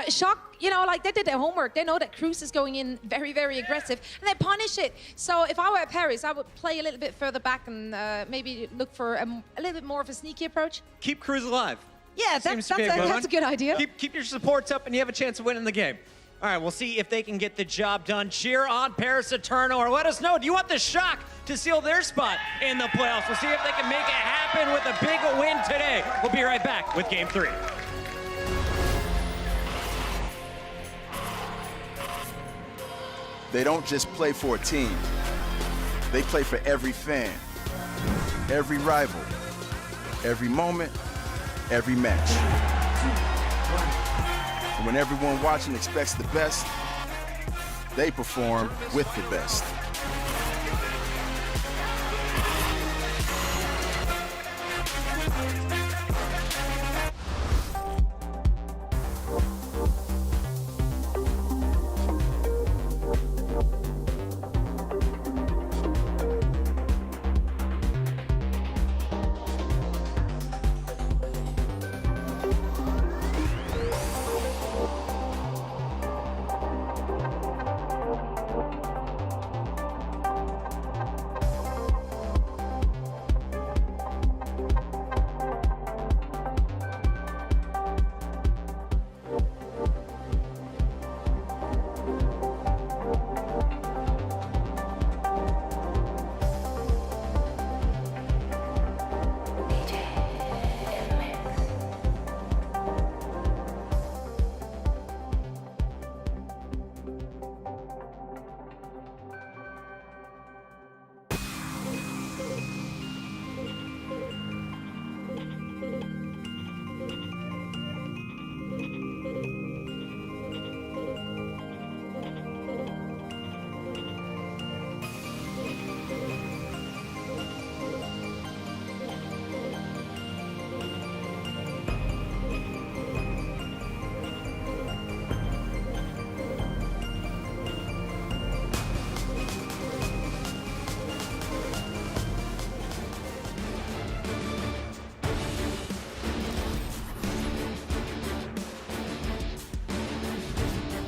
Shock, you know, like, they did their homework. They know that Cruz is going in very, very aggressive, and they punish it. So if I were at Paris, I would play a little bit further back and maybe look for a little bit more of a sneaky approach. Keep Cruz alive. Yeah, Seems to be a good that's one. a good idea. Keep your supports up, and you have a chance of winning the game. All right, we'll see if they can get the job done. Cheer on Paris Eternal, or let us know, do you want the Shock to seal their spot in the playoffs? We'll see if they can make it happen with a big win today. We'll be right back with Game 3. They don't just play for a team. They play for every fan, every rival, every moment, every match. And when everyone watching expects the best, they perform with the best.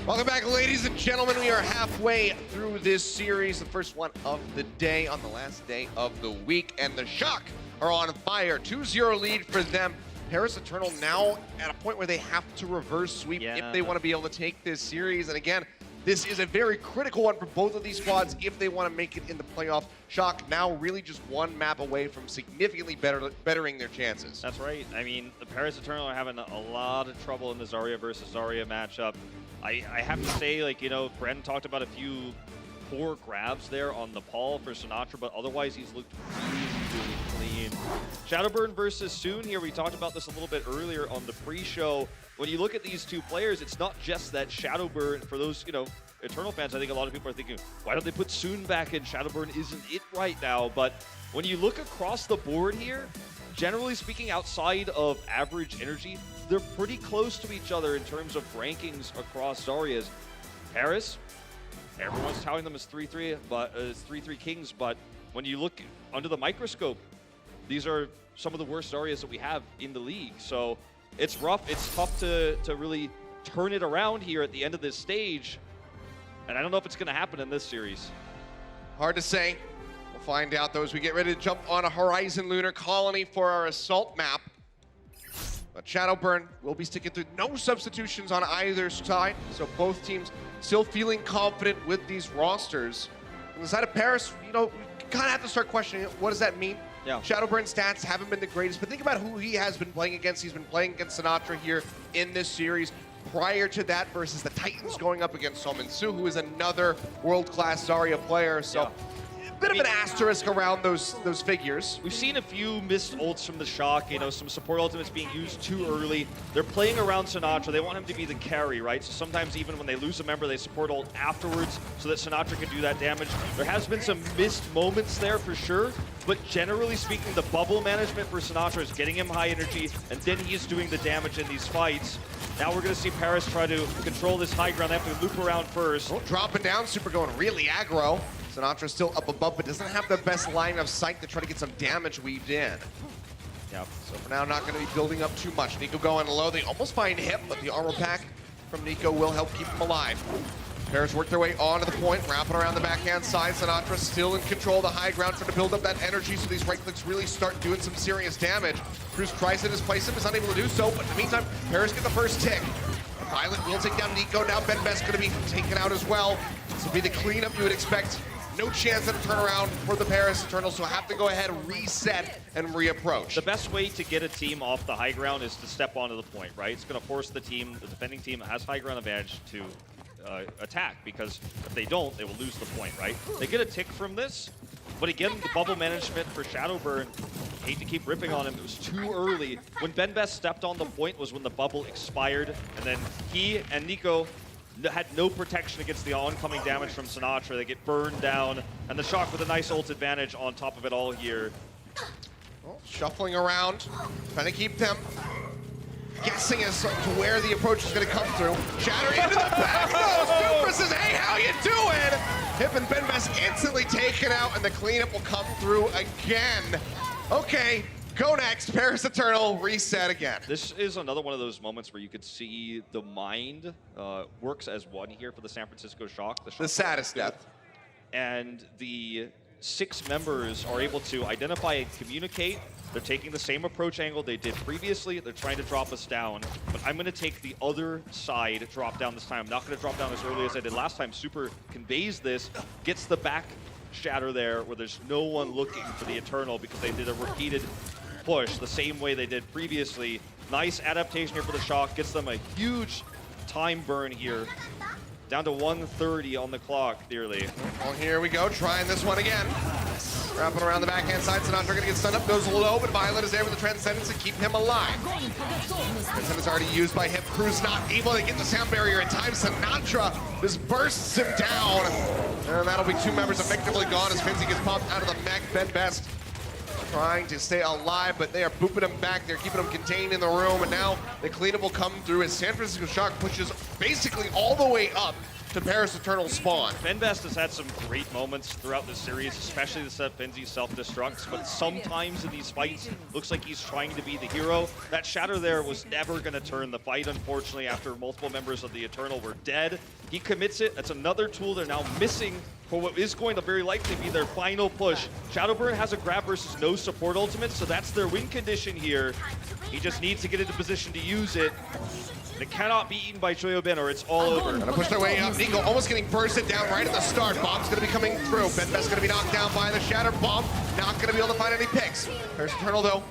Welcome back, ladies and gentlemen. We are halfway through this series, the first one of the day on the last day of the week, and the Shock are on fire. 2-0 lead for them. Paris Eternal now at a point where they have to reverse sweep if they want to be able to take this series. And again, this is a very critical one for both of these squads if they want to make it in the playoffs. Shock now really just one map away from significantly bettering their chances. That's right. I mean, the Paris Eternal are having a lot of trouble in the Zarya versus Zarya matchup. I have to say, like, you know, Brandon talked about a few poor grabs there on Nepal for Sinatra, but otherwise he's looked really clean. Shadowburn versus Soon here, we talked about this a little bit earlier on the pre-show. When you look at these two players, it's not just that Shadowburn, for those, you know, Eternal fans, I think a lot of people are thinking, why don't they put Soon back in? Shadowburn isn't it right now, but when you look across the board here, generally speaking, outside of average energy, they're pretty close to each other in terms of rankings across Zaryas. Paris, everyone's touting them as 3-3, but 3-3 kings, but when you look under the microscope, these are some of the worst Zaryas that we have in the league. So it's rough, it's tough to really turn it around here at the end of this stage. And I don't know if it's gonna happen in this series. Hard to say. We'll find out though as we get ready to jump on a Horizon Lunar Colony for our assault map. But Shadowburn will be sticking through no substitutions on either side, so both teams still feeling confident with these rosters. On the side of Paris, you know, we kind of have to start questioning it. What does that mean? Yeah. Shadowburn's stats haven't been the greatest, but think about who he has been playing against. He's been playing against Sinatra here in this series. Prior to that versus the Titans going up against Su, who is another world-class Zarya player. So a bit of an asterisk around those figures. We've seen a few missed ults from the Shock, you know, some support ultimates being used too early. They're playing around Sinatra. They want him to be the carry, right? So sometimes even when they lose a member, they support ult afterwards so that Sinatra can do that damage. There has been some missed moments there for sure, but generally speaking, the bubble management for Sinatra is getting him high energy, and then he's doing the damage in these fights. Now we're going to see Paris try to control this high ground. They have to loop around first. Oh, dropping down, Super going really aggro. Sinatra still up above, but doesn't have the best line of sight to try to get some damage weaved in. Yeah, so for now, not going to be building up too much. Nico going low. They almost find him, but the armor pack from Nico will help keep him alive. Paris work their way onto the point, wrapping around the backhand side. Sinatra still in control of the high ground, trying to build up that energy so these right clicks really start doing some serious damage. Cruz tries to displace him, is unable to do so, but in the meantime, Paris get the first tick. Violet will take down Nico. Now Ben Best going to be taken out as well. This will be the cleanup you would expect. No chance at a turnaround for the Paris Eternals, so have to go ahead, reset, and reapproach. The best way to get a team off the high ground is to step onto the point, right? It's going to force the team, the defending team that has high ground advantage to attack, because if they don't, they will lose the point, right? They get a tick from this, but again, the bubble management for Shadowburn, hate to keep ripping on him, it was too early. When Ben Best stepped on the point was when the bubble expired, and then he and Nico had no protection against the oncoming damage from Sinatra. They get burned down, and the Shock with a nice ult advantage on top of it all here. Well, shuffling around, trying to keep them guessing as to where the approach is going to come through. Shattering into the back. No, Super says, hey, how you doing? Hip and Ben Best instantly taken out, and the cleanup will come through again. Okay. Go next, Paris Eternal, reset again. This is another one of those moments where you could see the mind works as one here for the San Francisco Shock. The saddest death. And the 6 members are able to identify and communicate. They're taking the same approach angle they did previously. They're trying to drop us down, but I'm gonna take the other side drop down this time. I'm not gonna drop down as early as I did last time. Super conveys this, gets the back shatter there where there's no one looking for the Eternal because they did a repeated push the same way they did previously. Nice adaptation here for the Shock, gets them a huge time burn here. Down to 1:30 on the clock, nearly. Well, here we go, trying this one again. Wrapping around the backhand side, Sinatra gonna get stunned up, goes low, but Violet is there with the Transcendence to keep him alive. Transcendence already used by him. Cruz not able to get the sound barrier in time. Sinatra just bursts him down. And that'll be 2 members effectively gone as Finzi gets popped out of the mech. Ben Best trying to stay alive, but they are booping him back. They're keeping him contained in the room, and now the cleanup will come through as San Francisco Shock pushes basically all the way up to Paris Eternal spawn. Benbest has had some great moments throughout this series, especially the set Benzi self-destructs, but sometimes in these fights, looks like he's trying to be the hero. That Shatter there was never going to turn the fight, unfortunately, after multiple members of the Eternal were dead. He commits it. That's another tool they're now missing for what is going to very likely be their final push. Shadowburn has a grab versus no support ultimate, so that's their win condition here. He just needs to get into position to use it. It cannot be eaten by Choyobin or it's all over. Gonna push their way up. Nico almost getting bursted down right at the start. Bomb's gonna be coming through. Benbest gonna be knocked down by the Shatter Bomb. Not gonna be able to find any picks. There's Eternal though.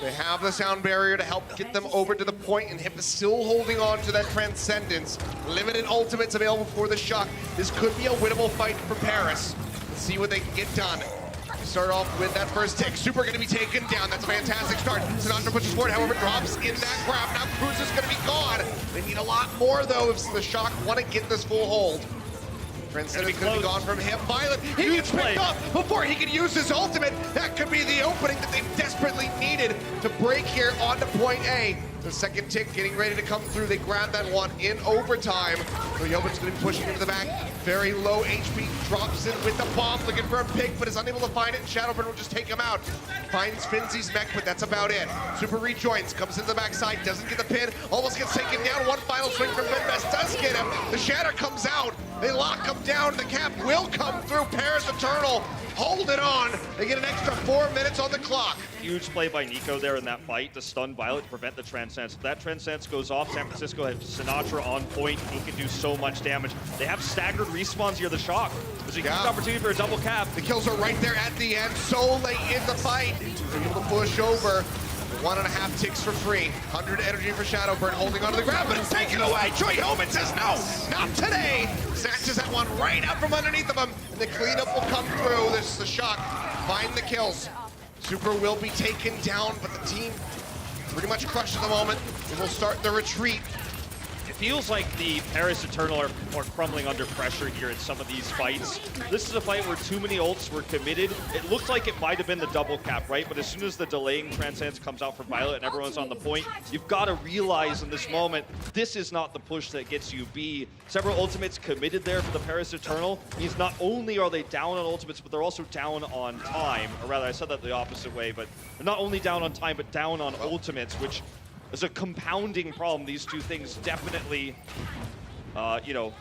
They have the sound barrier to help get them over to the point, and Hip is still holding on to that Transcendence. Limited ultimates available for the Shock. This could be a winnable fight for Paris. Let's see what they can get done. Start off with that first tick. Super gonna be taken down. That's a fantastic start. Sinatra pushes forward, however, drops in that grab. Now Cruz is gonna be gone. They need a lot more though if the Shock want to get this full hold. Transcendence gonna be gone from him. Violet, he gets picked up before he can use his ultimate. That could be the opening that they desperately needed to break here onto point A. The second tick getting ready to come through. They grab that one in overtime. So Yobin's gonna be pushing into the back. Very low HP, drops in with the bomb, looking for a pick, but is unable to find it, and Shadowburn will just take him out. Finds Finzy's mech, but that's about it. Super rejoins, comes into the backside, doesn't get the pin, almost gets taken down. One final swing from Benbest does get him. The Shatter comes out. They lock him down. The cap will come through. Paris Eternal, hold it on. They get an extra 4 minutes on the clock. Huge play by Nico there in that fight to stun Violet to prevent the Transcendence. If that Transcendence goes off, San Francisco has Sinatra on point. He can do so much damage. They have staggered respawns here, the Shock. There's a huge opportunity for a double cap. The kills are right there at the end, so late in the fight. They're able to push over. 1.5 ticks for free. 100 energy for Shadowburn, holding onto the ground, but it's taken away. Troy Holman says no, not today. Snatches that one right out from underneath of him, and the cleanup will come through. This is the Shock. Find the kills. Super will be taken down, but the team pretty much crushed at the moment. They will start the retreat. It feels like the Paris Eternal are crumbling under pressure here in some of these fights. This is a fight where too many ults were committed. It looked like it might have been the double cap, right? But as soon as the delaying Transcendence comes out for Violet and everyone's on the point, you've got to realize in this moment, this is not the push that gets you B. Several ultimates committed there for the Paris Eternal means not only are they down on ultimates, but they're also down on time. Or rather, I said that the opposite way, but they're not only down on time, but down on ultimates, which is a compounding problem. These two things definitely, you know,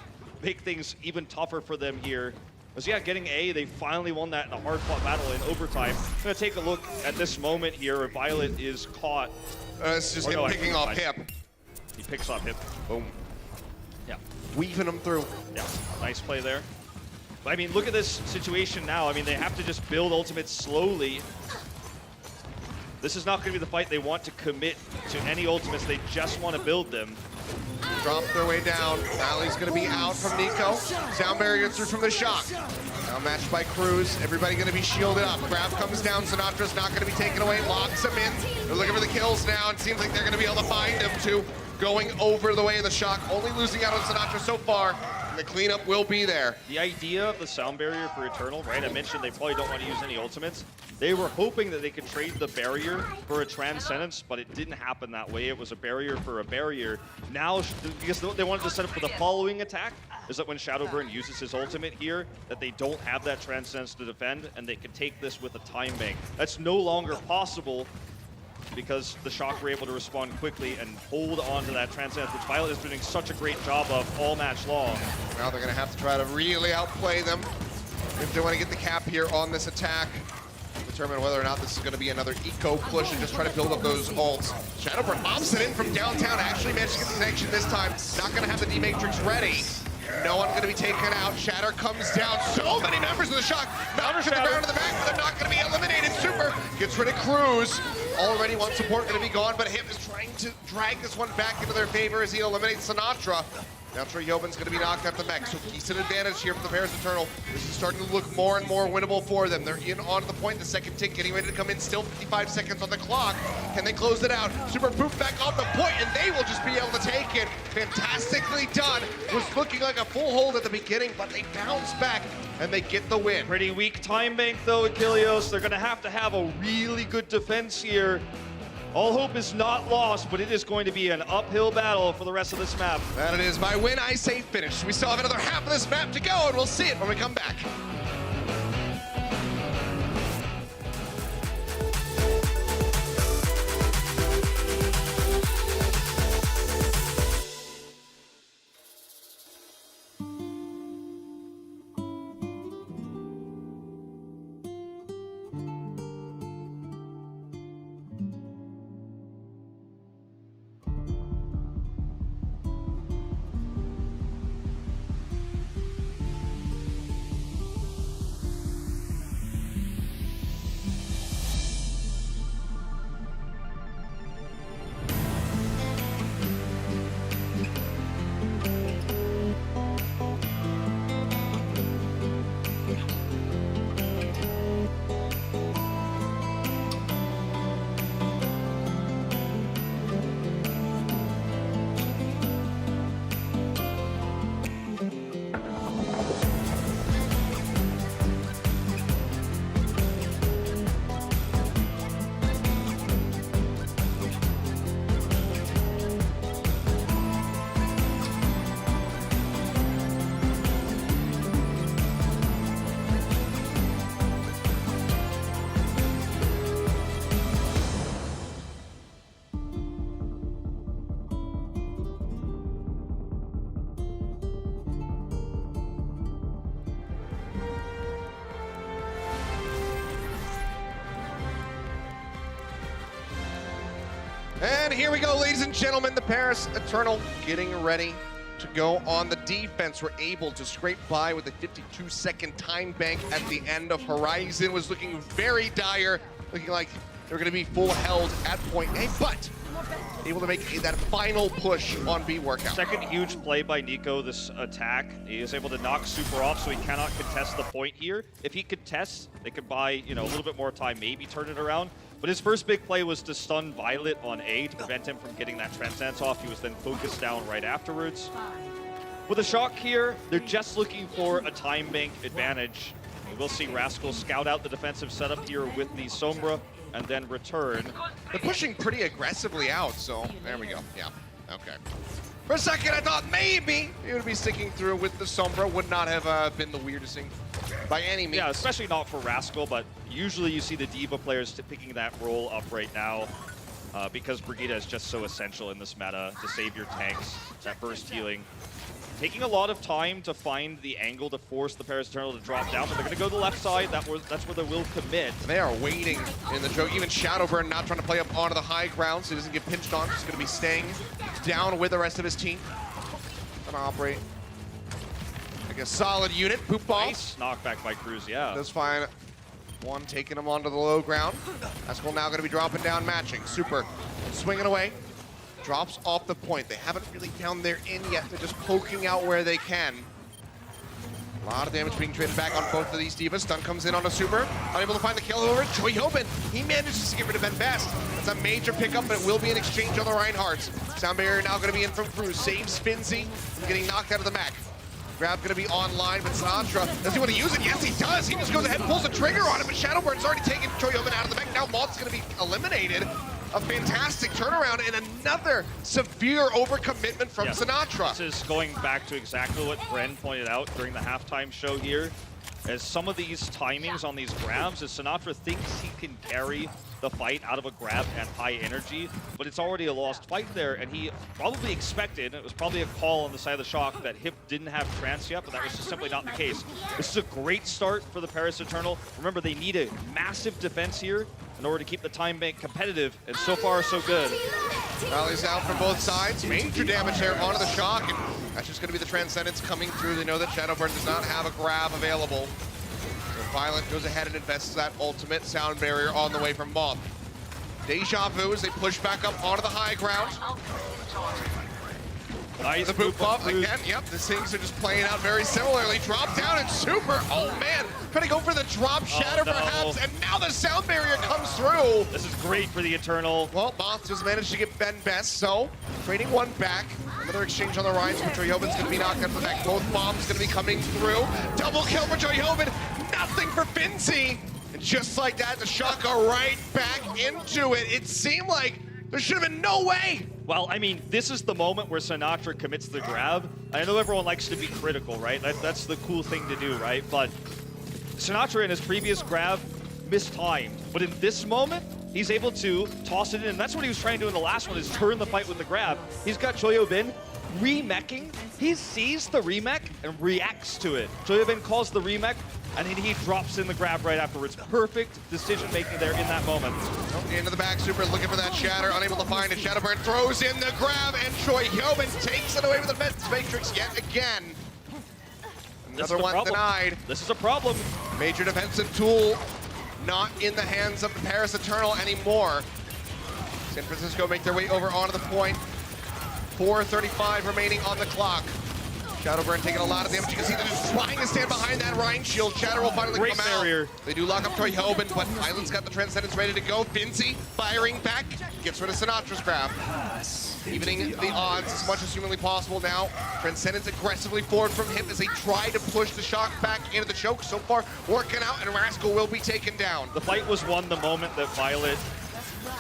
make things even tougher for them here. Because yeah, getting A, they finally won that in a hard-fought battle in overtime. I'm gonna take a look at this moment here where Violet is caught. It's just him picking off Hip. He picks off Hip. Boom. Yeah. Weaving him through. Yeah, nice play there. But I mean, look at this situation now. I mean, they have to just build ultimates slowly. This is not going to be the fight they want to commit to any ultimates. They just want to build them. Drop their way down. Rallies going to be out from Nico. Sound barrier through from the Shock. Now matched by Cruz. Everybody going to be shielded up. Grab comes down. Sinatra's not going to be taken away. Locks him in. They're looking for the kills now. It seems like they're going to be able to find him too. Going over the way of the Shock. Only losing out on Sinatra so far. And the cleanup will be there. The idea of the sound barrier for Eternal, right? I mentioned they probably don't want to use any ultimates. They were hoping that they could trade the barrier for a Transcendence, but it didn't happen that way. It was a barrier for a barrier. Now, because they wanted to set up for the following attack, is that when Shadowburn uses his ultimate here, that they don't have that Transcendence to defend, and they can take this with a time bank. That's no longer possible because the Shock were able to respond quickly and hold on to that Transcendence, which Violet has been doing such a great job of all match long. Now they're going to have to try to really outplay them if they want to get the cap here on this attack. Determine whether or not this is going to be another eco push and just try to build up those ults. Shadowburn opts it in from downtown. Actually managed to get the connection this time. Not going to have the D-Matrix ready. No one going to be taken out. Shatter comes down. So many members of the Shock. Mounters at the ground in the back, but they're not going to be eliminated. Super gets rid of Cruz. Already one support going to be gone, but Hip is trying to drag this one back into their favor as he eliminates Sinatra. Now Trey Yobin's going to be knocked out the mech, so decent advantage here for the Paris Eternal. This is starting to look more and more winnable for them. They're in on the point, the second tick getting ready to come in, still 55 seconds on the clock. Can they close it out? Super poof back on the point, and they will just be able to take it. Fantastically done. Was looking like a full hold at the beginning, but they bounce back, and they get the win. Pretty weak time bank though, Achilles. They're going to have a really good defense here. All hope is not lost, but it is going to be an uphill battle for the rest of this map. That it is. By win, I say finish. We still have another half of this map to go, and we'll see it when we come back. And here we go, ladies and gentlemen. The Paris Eternal getting ready to go on the defense. We're able to scrape by with a 52-second time bank at the end of Horizon. Was looking very dire, looking like they were going to be full held at point A, but able to make that final push on B workout. Second huge play by Nico this attack. He is able to knock Super off, so he cannot contest the point here. If he contests, they could buy, a little bit more time, maybe turn it around. But his first big play was to stun Violet on A to prevent him from getting that Transcendence off. He was then focused down right afterwards. With a shock here, they're just looking for a time bank advantage. We will see Rascal scout out the defensive setup here with the Sombra and then return. They're pushing pretty aggressively out, so there we go. Yeah, okay. For a second, I thought maybe he would be sticking through with the Sombra. Would not have been the weirdest thing by any means. Yeah, especially not for Rascal, but usually you see the Diva players picking that role up right now because Brigitte is just so essential in this meta to save your tanks, that burst healing. Taking a lot of time to find the angle to force the Paris Eternal to drop down, but they're going to go to the left side. That's where they will commit. They are waiting in the joke. Even Shadowburn not trying to play up onto the high ground, so he doesn't get pinched on. He's going to be staying down with the rest of his team. Going to operate like a solid unit. Poop ball. Nice knockback by Cruz, yeah. Does fine. One taking him onto the low ground. Rascal now going to be dropping down, matching. Super swinging away. Drops off the point. They haven't really found their in yet. They're just poking out where they can. A lot of damage being traded back on both of these Divas. Stun comes in on a Super. Unable to find the kill over. Joyobin, he manages to get rid of Ben Best. It's a major pickup, but it will be an exchange on the Reinhardts. Sound barrier now going to be in from Cruz. Saves Finzi from getting knocked out of the mech. Grab going to be online, but Sinatra, does he want to use it? Yes, he does. He just goes ahead and pulls the trigger on it, but Shadowbird's already taken Joyobin out of the mech. Now Moth's going to be eliminated. A fantastic turnaround and another severe overcommitment from Sinatra. This is going back to exactly what Bren pointed out during the halftime show here. As some of these timings on these grabs, as Sinatra thinks he can carry the fight out of a grab at high energy, but it's already a lost fight there, and he probably expected, it was probably a call on the side of the shock, that Hip didn't have trance yet, but that was just simply not the case. This is a great start for the Paris Eternal. Remember, they need a massive defense here in order to keep the time bank competitive, and so far, so good. Rallies out from both sides. Major damage there onto the shock, and that's just going to be the Transcendence coming through. They know that Shadowburn does not have a grab available. So Violent goes ahead and invests that ultimate sound barrier on the way from Moth. Deja Vu as they push back up onto the high ground. Nice the boot buff again. Yep, the things are just playing out very similarly. Drop down and Super. Oh man, trying to go for the drop shatter perhaps, and now the sound barrier comes through. This is great for the Eternal. Well, Moth just managed to get Ben Best, so trading one back. Another exchange on the Rhines, but Joyobin's going to be knocked out of the back. Both bombs going to be coming through. Double kill for Joyobin. Nothing for Finzi. And just like that, the Shock are right back into it. It seemed like there should have been no way. Well, I mean, this is the moment where Sinatra commits the grab. I know everyone likes to be critical, right? That's the cool thing to do, right? But Sinatra in his previous grab mistimed. But in this moment, he's able to toss it in. And that's what he was trying to do in the last one, is turn the fight with the grab. He's got Choyobin remeching. He sees the remech and reacts to it. Choyobin calls the remech, and then he drops in the grab right afterwards. Perfect decision-making there in that moment. Into the back, Super looking for that Shatter, unable to find it. Shadowburn throws in the grab, and Choyobin takes it away with the defense matrix yet again. Another one denied. This is a problem. Major defensive tool not in the hands of the Paris Eternal anymore. San Francisco make their way over onto the point. 4:35 remaining on the clock. Shadowburn taking a lot of damage. You can see they're just trying to stand behind that Rhine shield. Shatter will finally Great come barrier. out. They do lock up Choyobin, but Island's got the Transcendence ready to go. Vinci firing back. Gets rid of Sinatra's grab. Evening the odds as much as humanly possible now. Transcendence aggressively forward from him as they try to push the Shock back into the choke. So far, working out, and Rascal will be taken down. The fight was won the moment that Violet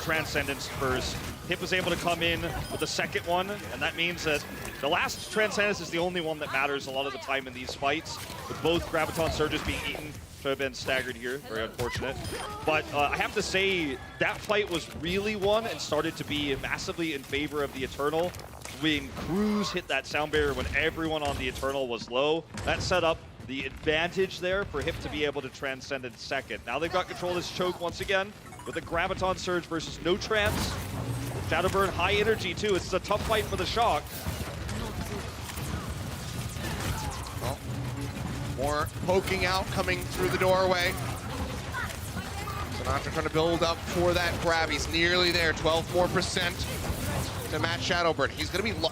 Transcendence first. Hip was able to come in with the second one, and that means that the last Transcendence is the only one that matters a lot of the time in these fights, with both Graviton surges being eaten. Should have been staggered here, very unfortunate. But I have to say, that fight was really won and started to be massively in favor of the Eternal. When Cruz hit that sound barrier when everyone on the Eternal was low, that set up the advantage there for Hip to be able to transcend in second. Now they've got control of this choke once again, with a Graviton surge versus no trance. Shadowburn high energy too. It's a tough fight for the Shock. Well, more poking out coming through the doorway. Sinatra trying to build up for that grab. He's nearly there. 12% more to match Shadowburn. He's going to be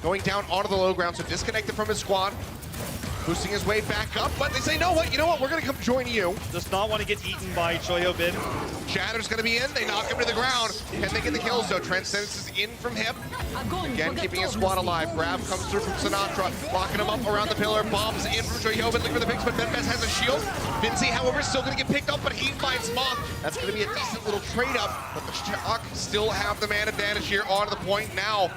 going down onto the low ground, so disconnected from his squad. Boosting his way back up, but they say, no, what? You know what? We're going to come join you. Does not want to get eaten by Choyobin. Shatter's going to be in. They knock him to the ground. Can they get the kills, though? Transcendence is in from Hip. Again, keeping his squad alive. Grab comes through from Sinatra, locking him up around the pillar. Bombs in from Choyobin, looking for the picks, but Benbez has a shield. Vinci, however, still going to get picked up, but he finds Moth. That's going to be a decent little trade-up, but the Shock still have the man advantage here onto the point now.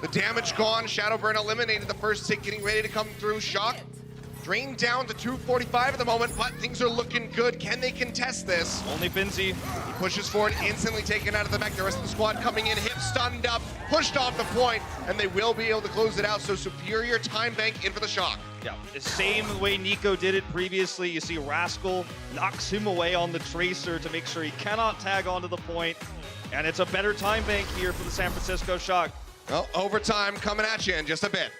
The damage gone. Shadowburn eliminated the first tick, getting ready to come through. Shock drained down to 245 at the moment, but things are looking good. Can they contest this? Only Finzi. He pushes forward, instantly taken out of the back. The rest of the squad coming in, Hip stunned up, pushed off the point, and they will be able to close it out. So superior time bank in for the Shock. Yeah, the same way Nico did it previously. You see Rascal knocks him away on the Tracer to make sure he cannot tag onto the point. And it's a better time bank here for the San Francisco Shock. Well, overtime coming at you in just a bit.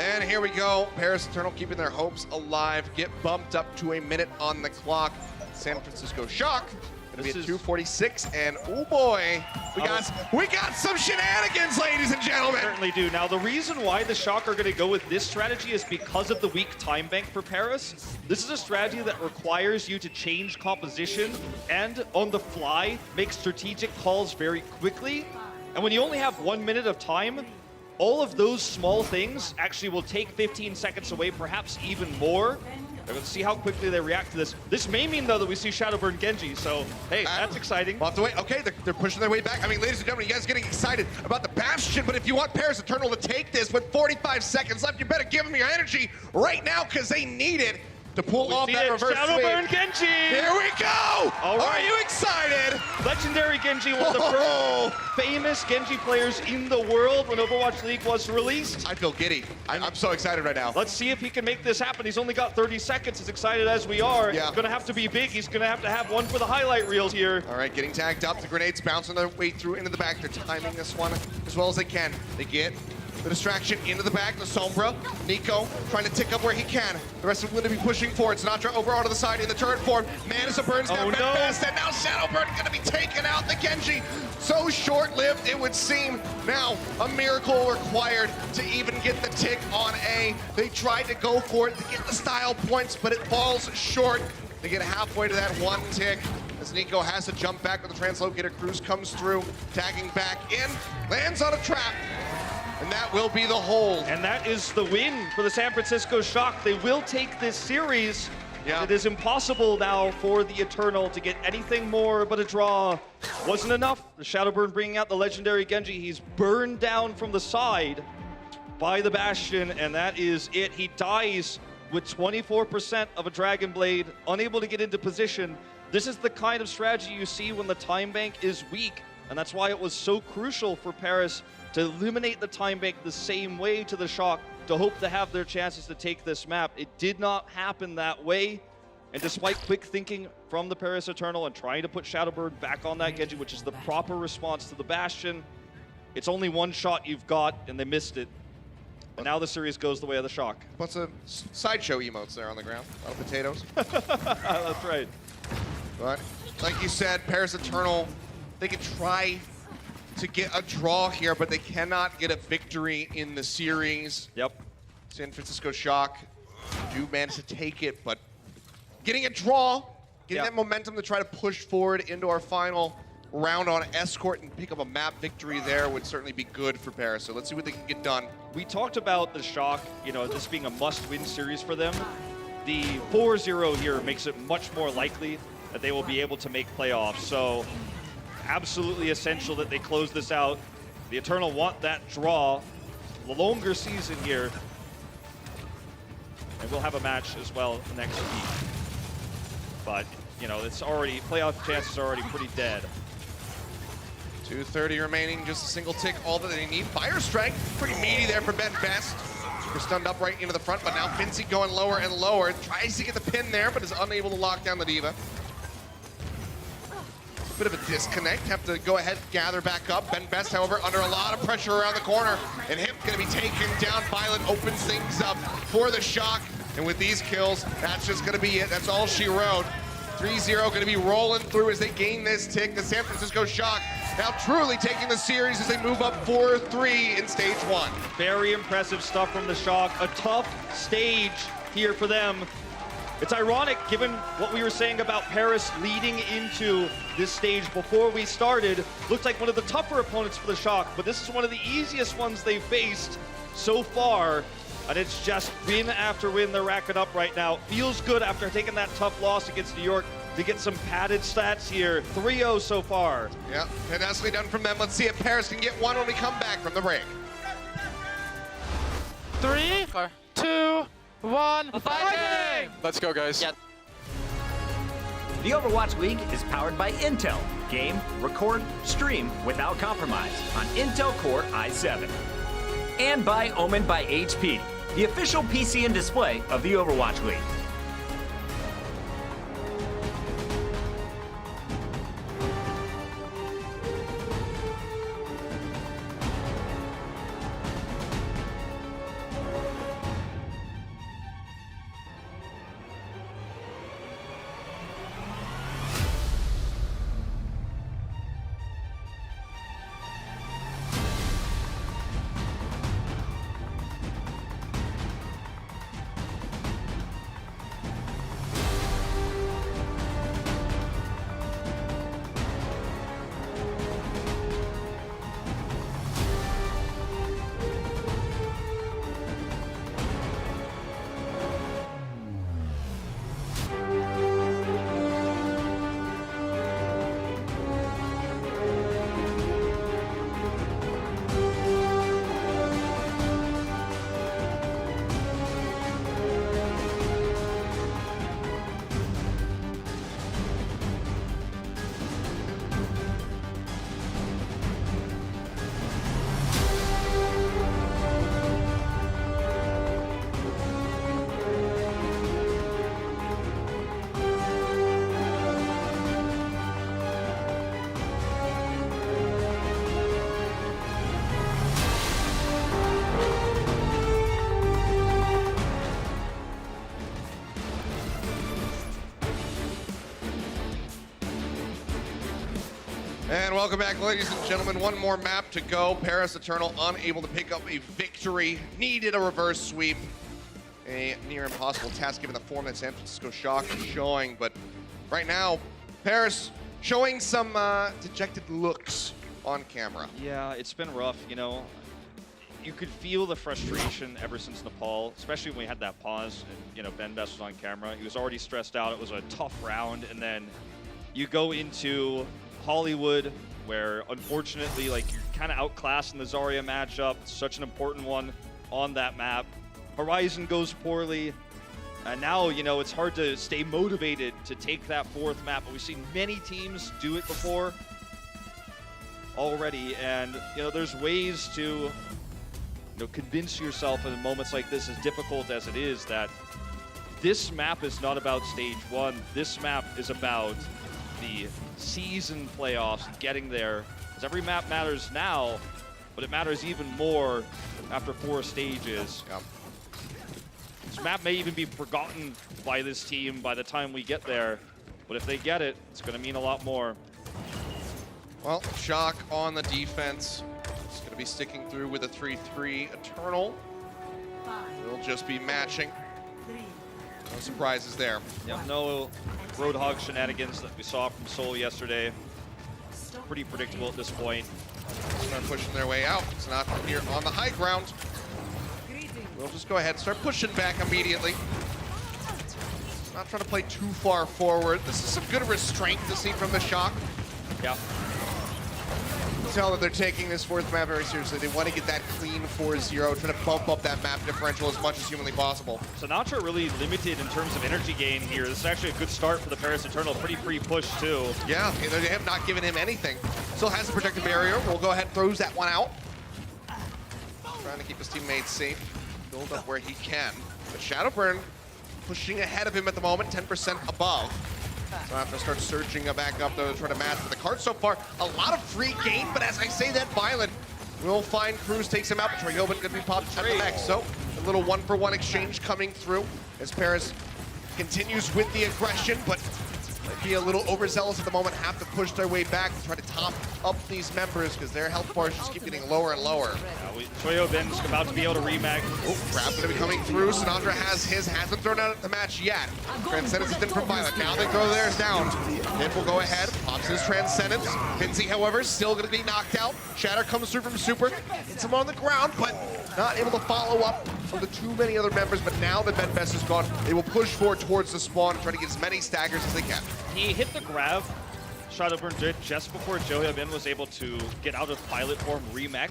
And here we go. Paris Eternal keeping their hopes alive. Get bumped up to a minute on the clock. San Francisco Shock gonna be at 246, and oh boy, we got some shenanigans, ladies and gentlemen. Certainly do. Now the reason why the Shock are going to go with this strategy is because of the weak time bank for Paris. This is a strategy that requires you to change composition and on the fly make strategic calls very quickly. And when you only have 1 minute of time, all of those small things actually will take 15 seconds away, perhaps even more. We're going to see how quickly they react to this. This may mean, though, that we see Shadowburn Genji, so, hey, that's exciting. We'll have to wait. Okay, they're pushing their way back. I mean, ladies and gentlemen, you guys are getting excited about the Bastion, but if you want Paris Eternal to take this with 45 seconds left, you better give them your energy right now, because they need it to pull off that reverse Shadowburn sweep. Genji! Here we go! All right. Are you excited? Legendary Genji, one of the first famous Genji players in the world when Overwatch League was released. I feel giddy. I'm so excited right now. Let's see if he can make this happen. He's only got 30 seconds, as excited as we are. Yeah. It's gonna have to be big. He's gonna have one for the highlight reels here. All right, getting tagged up. The grenades bouncing their way through into the back. They're timing this one as well as they can. They get The distraction into the back, the Sombra. Nico trying to tick up where he can. The rest of them going to be pushing forward. Sinatra over onto the side in the turret form. Manisa burns down Best, and now Shadowburn going to be taken out. The Genji, so short-lived it would seem. Now, a miracle required to even get the tick on A. They tried to go for it to get the style points, but it falls short. They get halfway to that one tick. As Nico has to jump back with the translocator. Cruz comes through, tagging back in, lands on a trap. And that will be the hold. And that is the win for the San Francisco Shock. They will take this series. Yeah. It is impossible now for the Eternal to get anything more but a draw. Wasn't enough. The Shadowburn bringing out the legendary Genji. He's burned down from the side by the Bastion, and that is it. He dies with 24% of a Dragon Blade, unable to get into position. This is the kind of strategy you see when the time bank is weak, and that's why it was so crucial for Paris to eliminate the time bank the same way to the Shock to hope to have their chances to take this map. It did not happen that way, and despite quick thinking from the Paris Eternal and trying to put Shadowbird back on that Genji, which is the proper response to the Bastion, it's only one shot you've got, and they missed it. And now the series goes the way of the Shock. What's a sideshow emotes there on the ground? A lot of potatoes. That's right. But like you said, Paris Eternal, they could try to get a draw here, but they cannot get a victory in the series. Yep. San Francisco Shock do manage to take it, but getting a draw, getting that momentum to try to push forward into our final round on Escort and pick up a map victory there would certainly be good for Paris. So let's see what they can get done. We talked about the Shock, you know, this being a must-win series for them. The 4-0 here makes it much more likely that they will be able to make playoffs. So absolutely essential that they close this out. The Eternal want that draw, the longer season here. And we'll have a match as well next week. But, you know, it's already, playoff chances are already pretty dead. 2:30 remaining, just a single tick, all that they need. Fire Strike, pretty meaty there for Ben Best. Super stunned up right into the front, but now Fincy going lower and lower. Tries to get the pin there, but is unable to lock down the Diva. Bit of a disconnect, have to go ahead and gather back up. Ben Best, however, under a lot of pressure around the corner, and him gonna be taken down. Violet opens things up for the Shock, and with these kills, that's just gonna be it. That's all she wrote. 3-0 gonna be rolling through as they gain this tick. The San Francisco Shock now truly taking the series as they move up 4-3 in stage 1. Very impressive stuff from the Shock. A tough stage here for them. It's ironic, given what we were saying about Paris leading into this stage before we started. Looked like one of the tougher opponents for the Shock, but this is one of the easiest ones they've faced so far. And it's just win after win they're racking up right now. Feels good after taking that tough loss against New York to get some padded stats here. 3-0 so far. Yeah, fantastically done from them. Let's see if Paris can get one when we come back from the break. 3, 2, 1, fighting! Let's go, guys. Yep. The Overwatch League is powered by Intel. Game, record, stream without compromise on Intel Core i7. And by Omen by HP, the official PC and display of the Overwatch League. And welcome back, ladies and gentlemen. One more map to go. Paris Eternal unable to pick up a victory. Needed a reverse sweep. A near impossible task given the form that San Francisco Shock is showing. But right now, Paris showing some dejected looks on camera. Yeah, it's been rough, you know. You could feel the frustration ever since Nepal, especially when we had that pause and, you know, Ben Best was on camera. He was already stressed out. It was a tough round. And then you go into Hollywood, where unfortunately, like, you're kind of outclassed in the Zarya matchup. It's such an important one on that map. Horizon goes poorly. And now, you know, it's hard to stay motivated to take that fourth map. But we've seen many teams do it before already. And, you know, there's ways to convince yourself in moments like this, as difficult as it is, that this map is not about stage one. This map is about the season playoffs and getting there. Because every map matters now, but it matters even more after 4 stages. Yep. This map may even be forgotten by this team by the time we get there, but if they get it, it's going to mean a lot more. Well, Shock on the defense. It's going to be sticking through with a 3-3 Eternal. We'll just be matching. No surprises there. Yep, no Roadhog shenanigans that we saw from Seoul yesterday. Pretty predictable at this point. Start pushing their way out. It's not from here on the high ground. We'll just go ahead and start pushing back immediately. Not trying to play too far forward. This is some good restraint to see from the Shock. Yeah. Tell that they're taking this fourth map very seriously. They want to get that clean 4-0, try to bump up that map differential as much as humanly possible. Sinatra really limited in terms of energy gain here. This is actually a good start for the Paris Eternal. Pretty free push, too. Yeah, they have not given him anything. Still has the protective barrier. We'll go ahead and throws that one out. Trying to keep his teammates safe. Build up where he can. But Shadowburn pushing ahead of him at the moment, 10% above. So after start surging back up though to try to match with the card so far. A lot of free gain, but as I say that, Violent will find Cruz, takes him out, but Trayobin going to be popped at the back. So a little 1-for-1 exchange coming through as Paris continues with the aggression, but might be a little overzealous at the moment, have to push their way back to try to top up these members because their health bars just keep getting lower and lower. Trayobin's about to be able to remag. Oh, Grab going to be coming through. Sinatra has his, hasn't thrown out the match yet. Transcendence has been from Violent. Now they throw theirs down. Nip will go ahead, pops his Transcendence. Finzi, however, still going to be knocked out. Shatter comes through from Super, hits him on the ground, but not able to follow up from the too many other members. But now that Ben Best is gone, they will push forward towards the spawn and try to get as many staggers as they can. He hit the grab. Shadowburn did just before Johyabin was able to get out of pilot form, remech,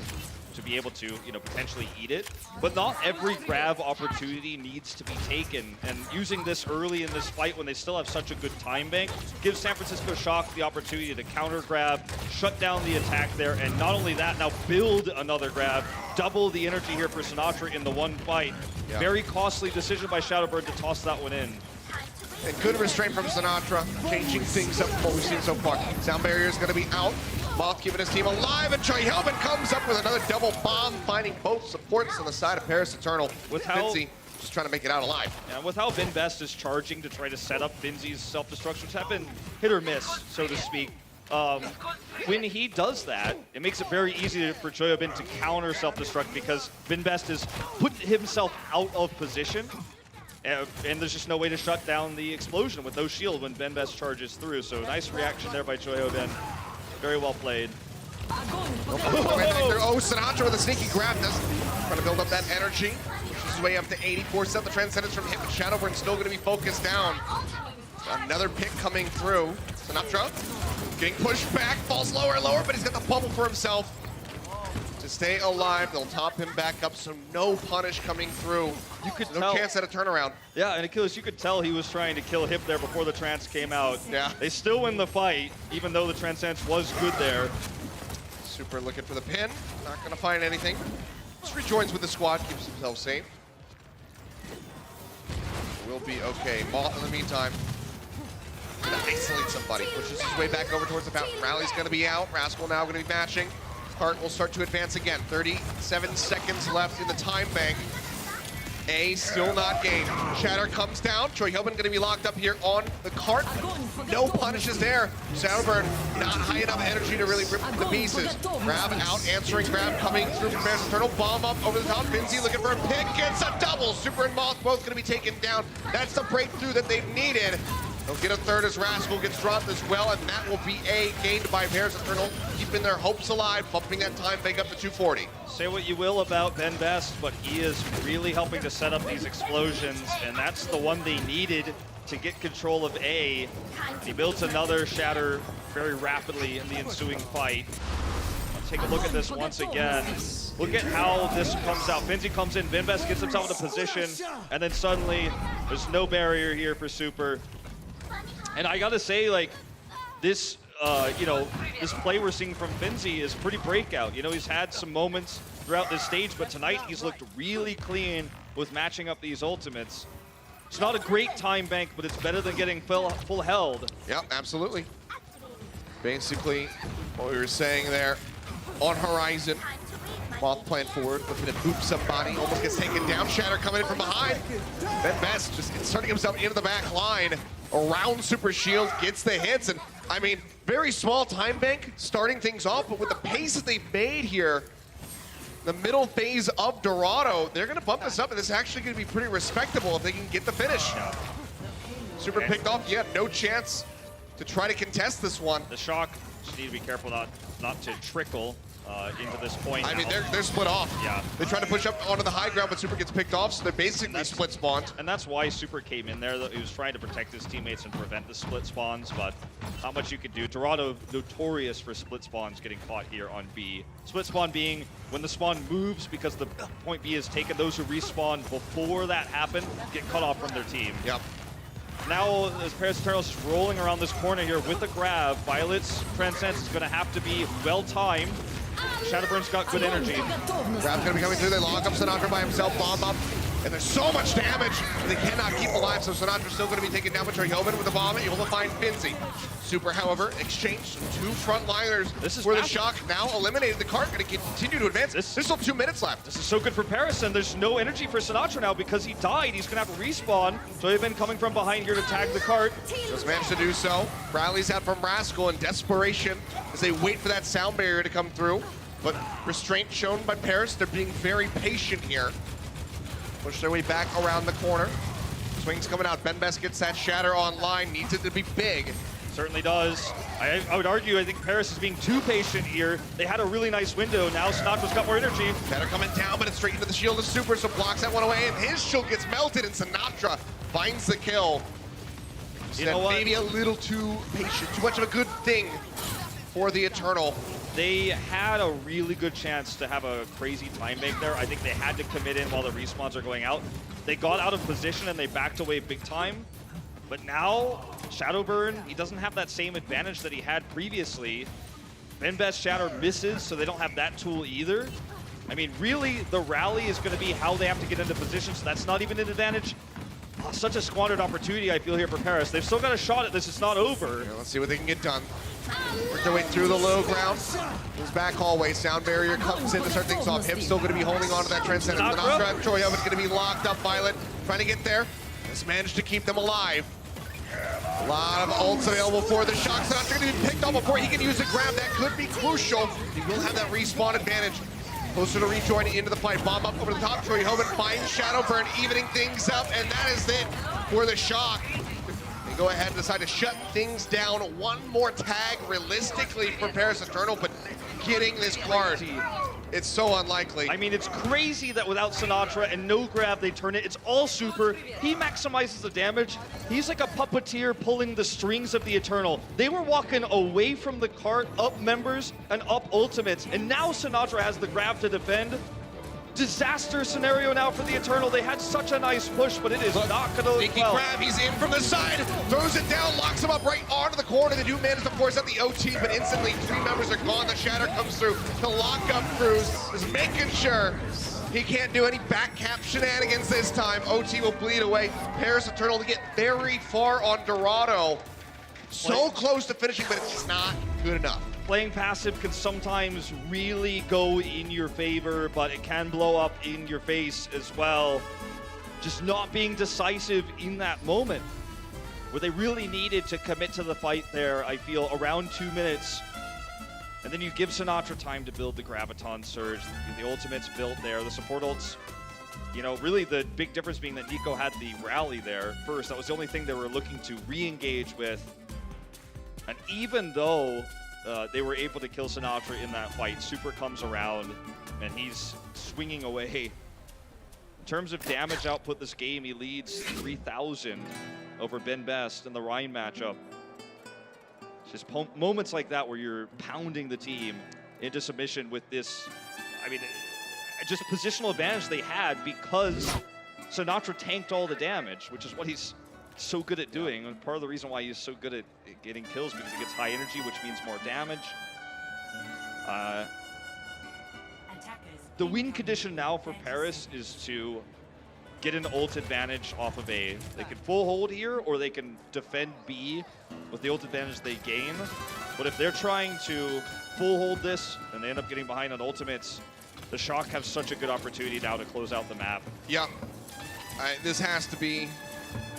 to be able to, you know, potentially eat it. But not every grab opportunity needs to be taken. And using this early in this fight when they still have such a good time bank gives San Francisco Shock the opportunity to counter grab, shut down the attack there, and not only that, now build another grab, double the energy here for Sinatra in the one fight. Yeah. Very costly decision by Shadowburn to toss that one in. And good restraint from Sinatra, changing things up from what we've seen so far. Sound barrier is going to be out. Moth keeping his team alive, and Choyhelman comes up with another double bomb, finding both supports on the side of Paris Eternal. With how Finzi just trying to make it out alive. And with how Ben Best is charging to try to set up Finzi's self-destruction, which have been hit or miss, so to speak. When he does that, it makes it very easy for Choyobin to counter self-destruct because Ben Best has put himself out of position. And there's just no way to shut down the explosion with no shield when Ben Best charges through. So nice reaction there by Choyobin. Very well played. Oh, Sinatra with a sneaky grab. Trying to build up that energy. Pushes his way up to 84%. The Transcendence from him, but Shadowburn still going to be focused down. Another pick coming through. Sinatra getting pushed back, falls lower and lower, but he's got the bubble for himself. To stay alive, they'll top him back up, so no punish coming through. You could no tell. Chance at a turnaround. Yeah, and Achilles, you could tell he was trying to kill Hip there before the trance came out. Yeah. They still win the fight, even though the Transcendence was good there. Super looking for the pin. Not going to find anything. Just rejoins with the squad, keeps himself safe. Will be okay. Moth in the meantime. Gonna isolate somebody. Pushes his way back over towards the fountain. Rally's going to be out. Rascal now going to be matching. Hart will start to advance again. 37 seconds left in the time bank. A still not gained. Shatter comes down. Troy Hillman going to be locked up here on the cart. No punishes there. Shadowburn not high enough energy to really rip the pieces. Grab out, answering grab coming through from Bears Eternal. Bomb up over the top. Finzi looking for a pick. Gets a double. Super and Moth both going to be taken down. That's the breakthrough that they've needed. They'll get a third as Rascal gets dropped as well, and that will be A gained by Bears Eternal, keeping their hopes alive, bumping that time back up to 240. Say what you will about Ben Best, but he is really helping to set up these explosions, and that's the one they needed to get control of A. He builds another Shatter very rapidly in the ensuing fight. Let's take a look at this once again. Look at how this comes out. Finzi comes in, Ben Best gets himself into position, and then suddenly there's no barrier here for Super. And I gotta say, like, this, this play we're seeing from Finzi is pretty breakout. You know, he's had some moments throughout this stage, but tonight he's looked really clean with matching up these ultimates. It's not a great time bank, but it's better than getting full held. Yep, absolutely. Basically, what we were saying there, on horizon, Moth playing forward, looking to boop somebody, almost gets taken down. Shatter coming in from behind. Ben Best just inserting himself into the back line, around Super Shield, gets the hits, and I mean, very small time bank starting things off, but with the pace that they've made here, the middle phase of Dorado, they're gonna bump this up, and this is actually gonna be pretty respectable if they can get the finish. Super picked off, yeah, no chance to try to contest this one. The Shock, just need to be careful not to trickle into this point. I mean, they're split off. Yeah. They try to push up onto the high ground, but Super gets picked off, so they're basically split spawned. And that's why Super came in there. He was trying to protect his teammates and prevent the split spawns, but not much you could do. Dorado, notorious for split spawns getting caught here on B. Split spawn being when the spawn moves because the point B is taken. Those who respawn before that happen get cut off from their team. Yep. Now, as Paris Eternal is rolling around this corner here with the grab, Violet's Transcendence is going to have to be well-timed. Shadowburn's got good energy. Grab's gonna be coming through. They lock up Sinatra by himself, bomb up. And there's so much damage, they cannot keep alive, so Sinatra's still gonna be taken down by Yeoman with the bomb. You'll find Finzi. Super, however, exchanged two frontliners for the Shock. Now eliminated. The cart gonna continue to advance. There's still 2 minutes left. This is so good for Paris, and there's no energy for Sinatra now because he died. He's gonna have to respawn. So they've been coming from behind here to tag the cart. Just managed to do so. Rallies out from Rascal in desperation as they wait for that sound barrier to come through. But restraint shown by Paris. They're being very patient here. Push their way back around the corner. Swings coming out. Ben Best gets that Shatter online. Needs it to be big. Certainly does. I would argue, I think Paris is being too patient here. They had a really nice window. Now Sinatra's got more energy. Shatter coming down, but it's straight into the shield of Super, so blocks that one away, and his shield gets melted, and Sinatra finds the kill. You know what? Maybe a little too patient. Too much of a good thing for the Eternal. They had a really good chance to have a crazy time bank there. I think they had to commit in while the respawns are going out. They got out of position and they backed away big time. But now, Shadowburn, he doesn't have that same advantage that he had previously. Ben Best Shatter misses, so they don't have that tool either. I mean, really, the rally is going to be how they have to get into position, so that's not even an advantage. Oh, such a squandered opportunity, I feel, here for Paris. They've still got a shot at this. It's not over. Yeah, let's see what they can get done. Work their way through the low ground. His back hallway, sound barrier comes in to start things off. Him still going to be holding on to that Transcendence. Sinatra, Troy Oven's going to be locked up. Violet trying to get there. Just managed to keep them alive. A lot of ults available for the Shock. Sinatra going to be picked off before he can use the grab. That could be crucial. He will have that respawn advantage. Closer to Rejoin into the fight. Bomb up over the top. Troy Hoven finds Shadowburn, evening things up, and that is it for the Shock. They go ahead and decide to shut things down. One more tag realistically for Paris Eternal, but getting this card, it's so unlikely. I mean, it's crazy that without Sinatra and no grab, they turn it. It's all Super. He maximizes the damage. He's like a puppeteer pulling the strings of the Eternal. They were walking away from the cart, up members and up ultimates, and now Sinatra has the grab to defend. Disaster scenario now for the Eternal. They had such a nice push, but it is not going to look well. Grab, he's in from the side, throws it down, locks him up right onto the corner. They do manage to force out the OT, but instantly 3 members are gone. The Shatter comes through to lock up Cruz, just making sure he can't do any back cap shenanigans this time. OT will bleed away. Paris Eternal to get very far on Dorado. So close to finishing, but it's just not good enough. Playing passive can sometimes really go in your favor, but it can blow up in your face as well. just not being decisive in that moment where they really needed to commit to the fight there, I feel, around 2 minutes. And then you give Sinatra time to build the Graviton Surge. The ultimate's built there. The support ults, you know, really the big difference being that Nico had the rally there first. That was the only thing they were looking to re-engage with. And even though they were able to kill Sinatra in that fight, Super comes around and he's swinging away. In terms of damage output this game, he leads 3,000 over Ben Best in the Ryan matchup. Just moments like that where you're pounding the team into submission with this, I mean, just positional advantage they had because Sinatra tanked all the damage, which is what he's so good at doing. And part of the reason why he's so good at getting kills because he gets high energy, which means more damage. The win condition now for Paris is to get an ult advantage off of A. They can full hold here, or they can defend B with the ult advantage they gain. But if they're trying to full hold this and they end up getting behind on ultimates, the Shock have such a good opportunity now to close out the map. Yeah, this has to be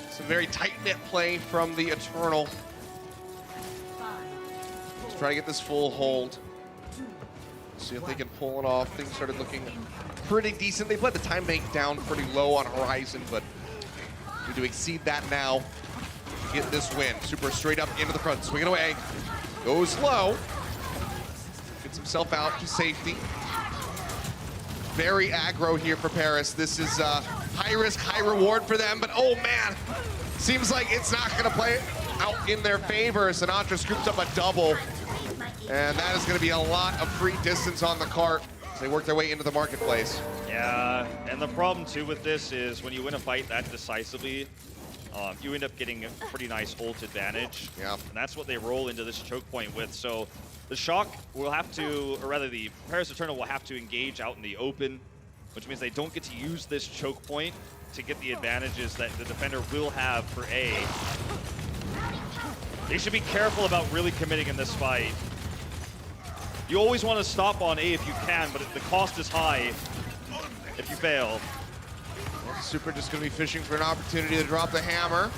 some very tight-knit play from the Eternal. Let's try to get this full hold. See if they can pull it off. Things started looking pretty decent. They've let the time bank down pretty low on Horizon, but need to exceed that now to get this win. Super straight up into the front, swinging away. Goes low. Gets himself out to safety. Very aggro here for Paris. This is high risk, high reward for them, but oh man, seems like it's not gonna play out in their favor. Sinatra scoops up a double, and that is gonna be a lot of free distance on the cart as they work their way into the marketplace. Yeah, and the problem too with this is when you win a fight that decisively, you end up getting a pretty nice ult advantage. Yeah. And that's what they roll into this choke point with. So the Shock will have to, or rather the Paris Eternal will have to engage out in the open, which means they don't get to use this choke point to get the advantages that the defender will have for A. They should be careful about really committing in this fight. You always want to stop on A if you can, but the cost is high if you fail. Super just going to be fishing for an opportunity to drop the hammer.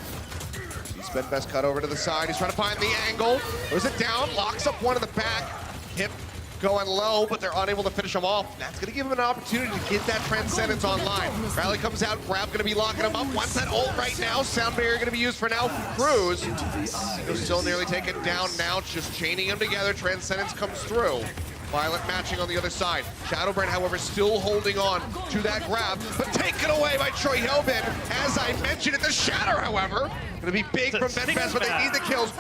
He's been best cut over to the side. He's trying to find the angle. Throws it down, locks up one in the back. Hip going low, but they're unable to finish him off. That's going to give him an opportunity to get that Transcendence online. Rally comes out, Grab going to be locking him up. Wants that ult right now. Sound barrier going to be used for now. Cruz, he'll still nearly take it down now. Just chaining them together. Transcendence comes through. Violet matching on the other side. Shadowbrand, however, still holding on to that grab, but taken away by Troy Helbin. As I mentioned, the Shatter, however, going to be big from Ben Best, but they need the kills.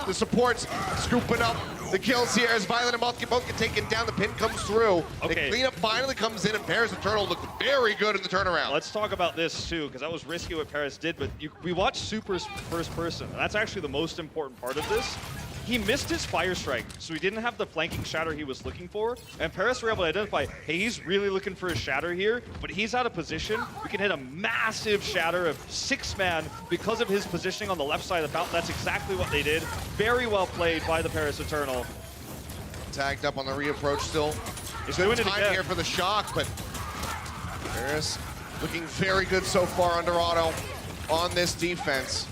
The supports scooping up the kills here as Violet and both get taken down. The pin comes through. Okay. The cleanup finally comes in, and Paris Eternal looked very good in the turnaround. Let's talk about this too, because that was risky what Paris did, but we watched Super's first person, and that's actually the most important part of this. He missed his Fire Strike, so he didn't have the flanking Shatter he was looking for. And Paris were able to identify, hey, he's really looking for a Shatter here, but he's out of position. We can hit a massive Shatter of 6-man because of his positioning on the left side of the fountain. That's exactly what they did. Very well played by the Paris Eternal. Tagged up on the reapproach still. He's good doing it time again here for the Shock, but Paris looking very good so far under auto on this defense.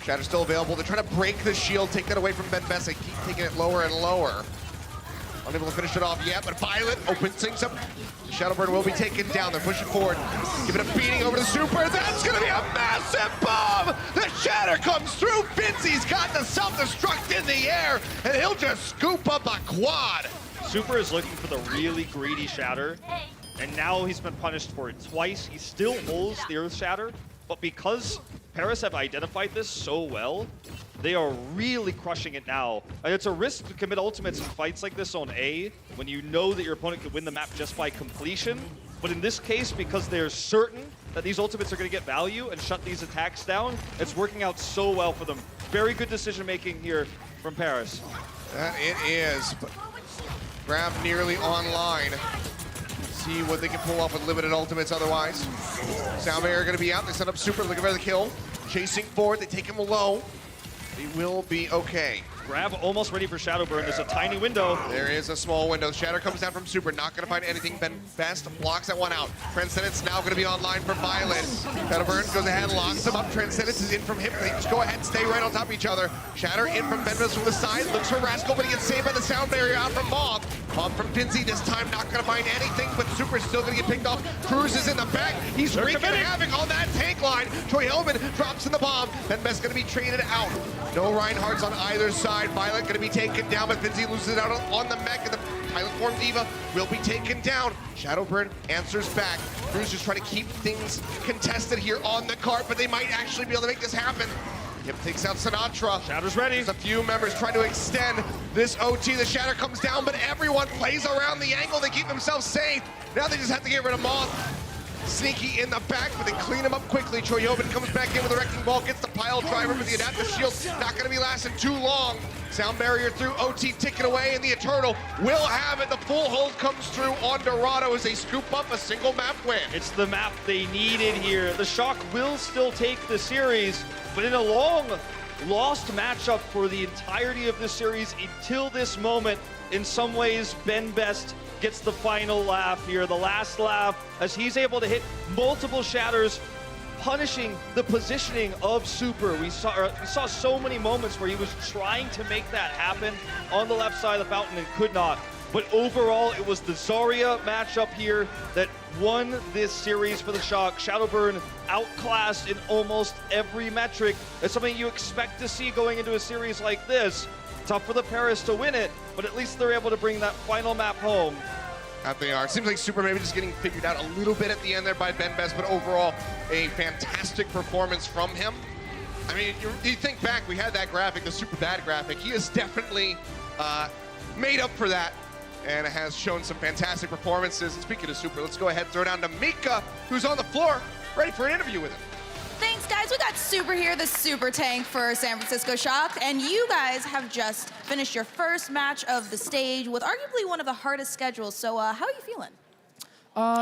Shatter's still available. They're trying to break the shield, take that away from Ben Best. They keep taking it lower and lower. Unable to finish it off yet, but Violet opens things up. Shadowbird will be taken down. They're pushing forward. Give it a beating over to Super. That's going to be a massive bomb! The Shatter comes through. Finzy's got the self-destruct in the air, and he'll just scoop up a quad. Super is looking for the really greedy Shatter, and now he's been punished for it twice. He still holds the Earth Shatter, but because Paris have identified this so well, they are really crushing it now. And it's a risk to commit ultimates in fights like this on A, when you know that your opponent could win the map just by completion. But in this case, because they're certain that these ultimates are going to get value and shut these attacks down, it's working out so well for them. Very good decision making here from Paris. That it is. But Grab nearly online. See what they can pull off with limited ultimates otherwise. Sound barrier going to be out. They set up Super looking for the kill. Chasing forward. They take him low. He will be okay. Grab almost ready for Shadowburn. There's a tiny window. There is a small window. Shatter comes down from Super. Not going to find anything. Ben Best blocks that one out. Transcendence now going to be online for Violet. Shadowburn goes ahead, locks him up. Transcendence is in from him. They just go ahead and stay right on top of each other. Shatter in from Ben Best from the side. Looks for Rascal, but he gets saved by the sound barrier out from Mob. Mob from Finzi this time not going to find anything, but Super's still going to get picked off. Cruz is in the back. He's wreaking havoc on that tank line. Troy Hellman drops in the bomb. Ben Best going to be traded out. No Reinhardt's on either side. Violet going to be taken down, but Finzi loses it out on the mech, and the pilot form Diva will be taken down. Shadowburn answers back. Cruz just trying to keep things contested here on the cart, but they might actually be able to make this happen. Yep, takes out Sinatra. Shadow's ready. There's a few members trying to extend this OT. The Shatter comes down, but everyone plays around the angle. They keep themselves safe. Now they just have to get rid of Moth. Sneaky in the back, but they clean him up quickly. Choyobin comes back in with a wrecking ball, gets the pile driver with the adaptive shield. Not going to be lasting too long. Sound barrier through, OT ticking away, and the Eternal will have it. The full hold comes through on Dorado as they scoop up a single map win. It's the map they needed here. The Shock will still take the series, but in a long lost matchup for the entirety of this series until this moment, in some ways, Ben Best gets the final laugh here, the last laugh, as he's able to hit multiple shatters, punishing the positioning of Super. We saw so many moments where he was trying to make that happen on the left side of the fountain and could not. But overall, it was the Zarya matchup here that won this series for the Shock. Shadowburn outclassed in almost every metric. It's something you expect to see going into a series like this. Tough for the Paris to win it, but at least they're able to bring that final map home. That they are. Seems like Super maybe just getting figured out a little bit at the end there by Ben Best, but overall, a fantastic performance from him. I mean, you think back, we had that graphic, the Super bad graphic. He has definitely made up for that and has shown some fantastic performances. And speaking of Super, let's go ahead and throw down to Mika, who's on the floor, ready for an interview with him. Thanks, guys. We got Super here, the super tank for San Francisco Shock, and you guys have just finished your first match of the stage with arguably one of the hardest schedules. So how are you feeling?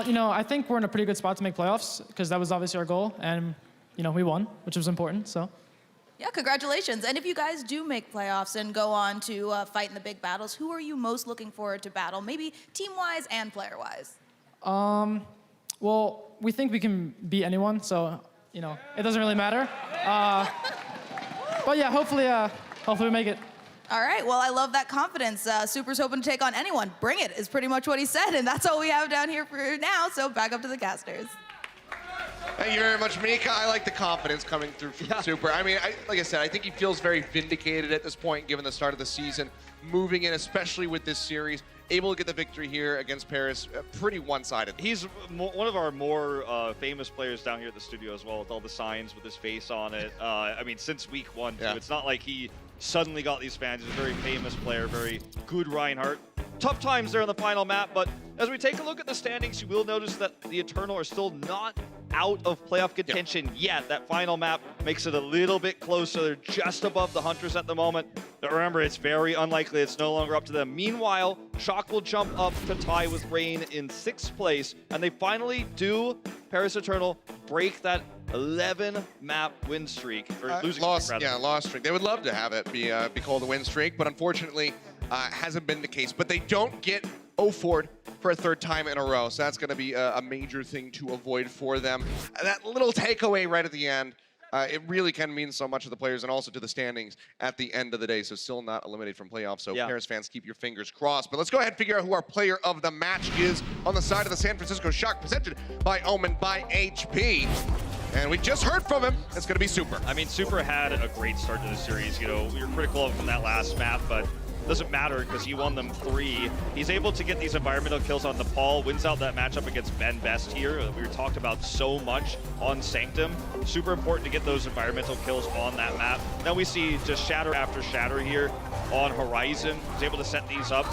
You know, I think we're in a pretty good spot to make playoffs because that was obviously our goal, and you know, we won, which was important. So. Yeah, congratulations. And if you guys do make playoffs and go on to fight in the big battles, who are you most looking forward to battle, maybe team-wise and player-wise? Well, we think we can beat anyone, so. You know, it doesn't really matter. But yeah, hopefully we make it. All right, well, I love that confidence. Super's hoping to take on anyone. Bring it is pretty much what he said, and that's all we have down here for now, so back up to the casters. Thank you very much, Mika. I like the confidence coming through from Super. I mean, like I said, I think he feels very vindicated at this point, given the start of the season. Moving in, especially with this series, able to get the victory here against Paris, pretty one-sided. He's one of our more famous players down here at the studio as well, with all the signs with his face on it. I mean, since week one, too. Yeah. It's not like he suddenly got these fans. He's a very famous player, very good Reinhardt. Tough times there on the final map, but as we take a look at the standings, you will notice that the Eternal are still not out of playoff contention yet. That final map makes it a little bit closer. They're just above the Hunters at the moment. But remember, it's very unlikely. It's no longer up to them. Meanwhile, Shock will jump up to tie with Reign in 6th place, and they finally do, Paris Eternal, break that 11-map win streak, or losing streak, rather. Yeah, lost streak. They would love to have it be called a win streak, but unfortunately, hasn't been the case. But they don't get O4'd for a 3rd time in a row, so that's going to be a major thing to avoid for them. That little takeaway right at the end, it really can mean so much to the players and also to the standings at the end of the day, so still not eliminated from playoffs. So Paris fans, keep your fingers crossed. But let's go ahead and figure out who our player of the match is on the side of the San Francisco Shock, presented by Omen by HP. And we just heard from him. It's going to be Super. I mean, Super had a great start to the series. You know, we were critical of him in that last map, but doesn't matter because he won them 3. He's able to get these environmental kills on Nepal, wins out that matchup against Ben Best here. We were talked about so much on Sanctum. Super important to get those environmental kills on that map. Now we see just shatter after shatter here on Horizon. He's able to set these up.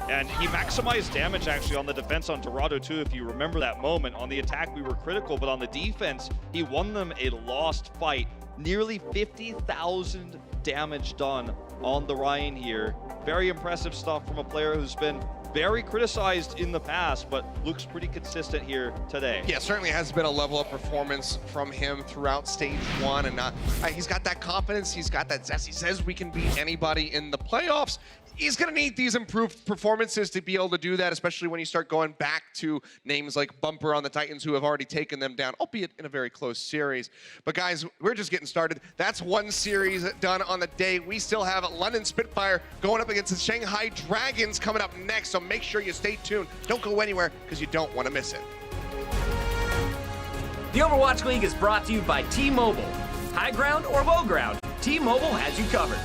And he maximized damage actually on the defense on Dorado too, if you remember that moment. On the attack we were critical, but on the defense, he won them a lost fight. Nearly 50,000 damage done on the Ryan here. Very impressive stuff from a player who's been very criticized in the past, but looks pretty consistent here today. Yeah, certainly has been a level of performance from him throughout stage 1, and he's got that confidence, he's got that zest. He says we can beat anybody in the playoffs. He's going to need these improved performances to be able to do that, especially when you start going back to names like Bumper on the Titans who have already taken them down, albeit in a very close series. But guys, we're just getting started. That's one series done on the day. We still have London Spitfire going up against the Shanghai Dragons coming up next, so make sure you stay tuned. Don't go anywhere because you don't want to miss it. The Overwatch League is brought to you by T-Mobile. High ground or low ground, T-Mobile has you covered.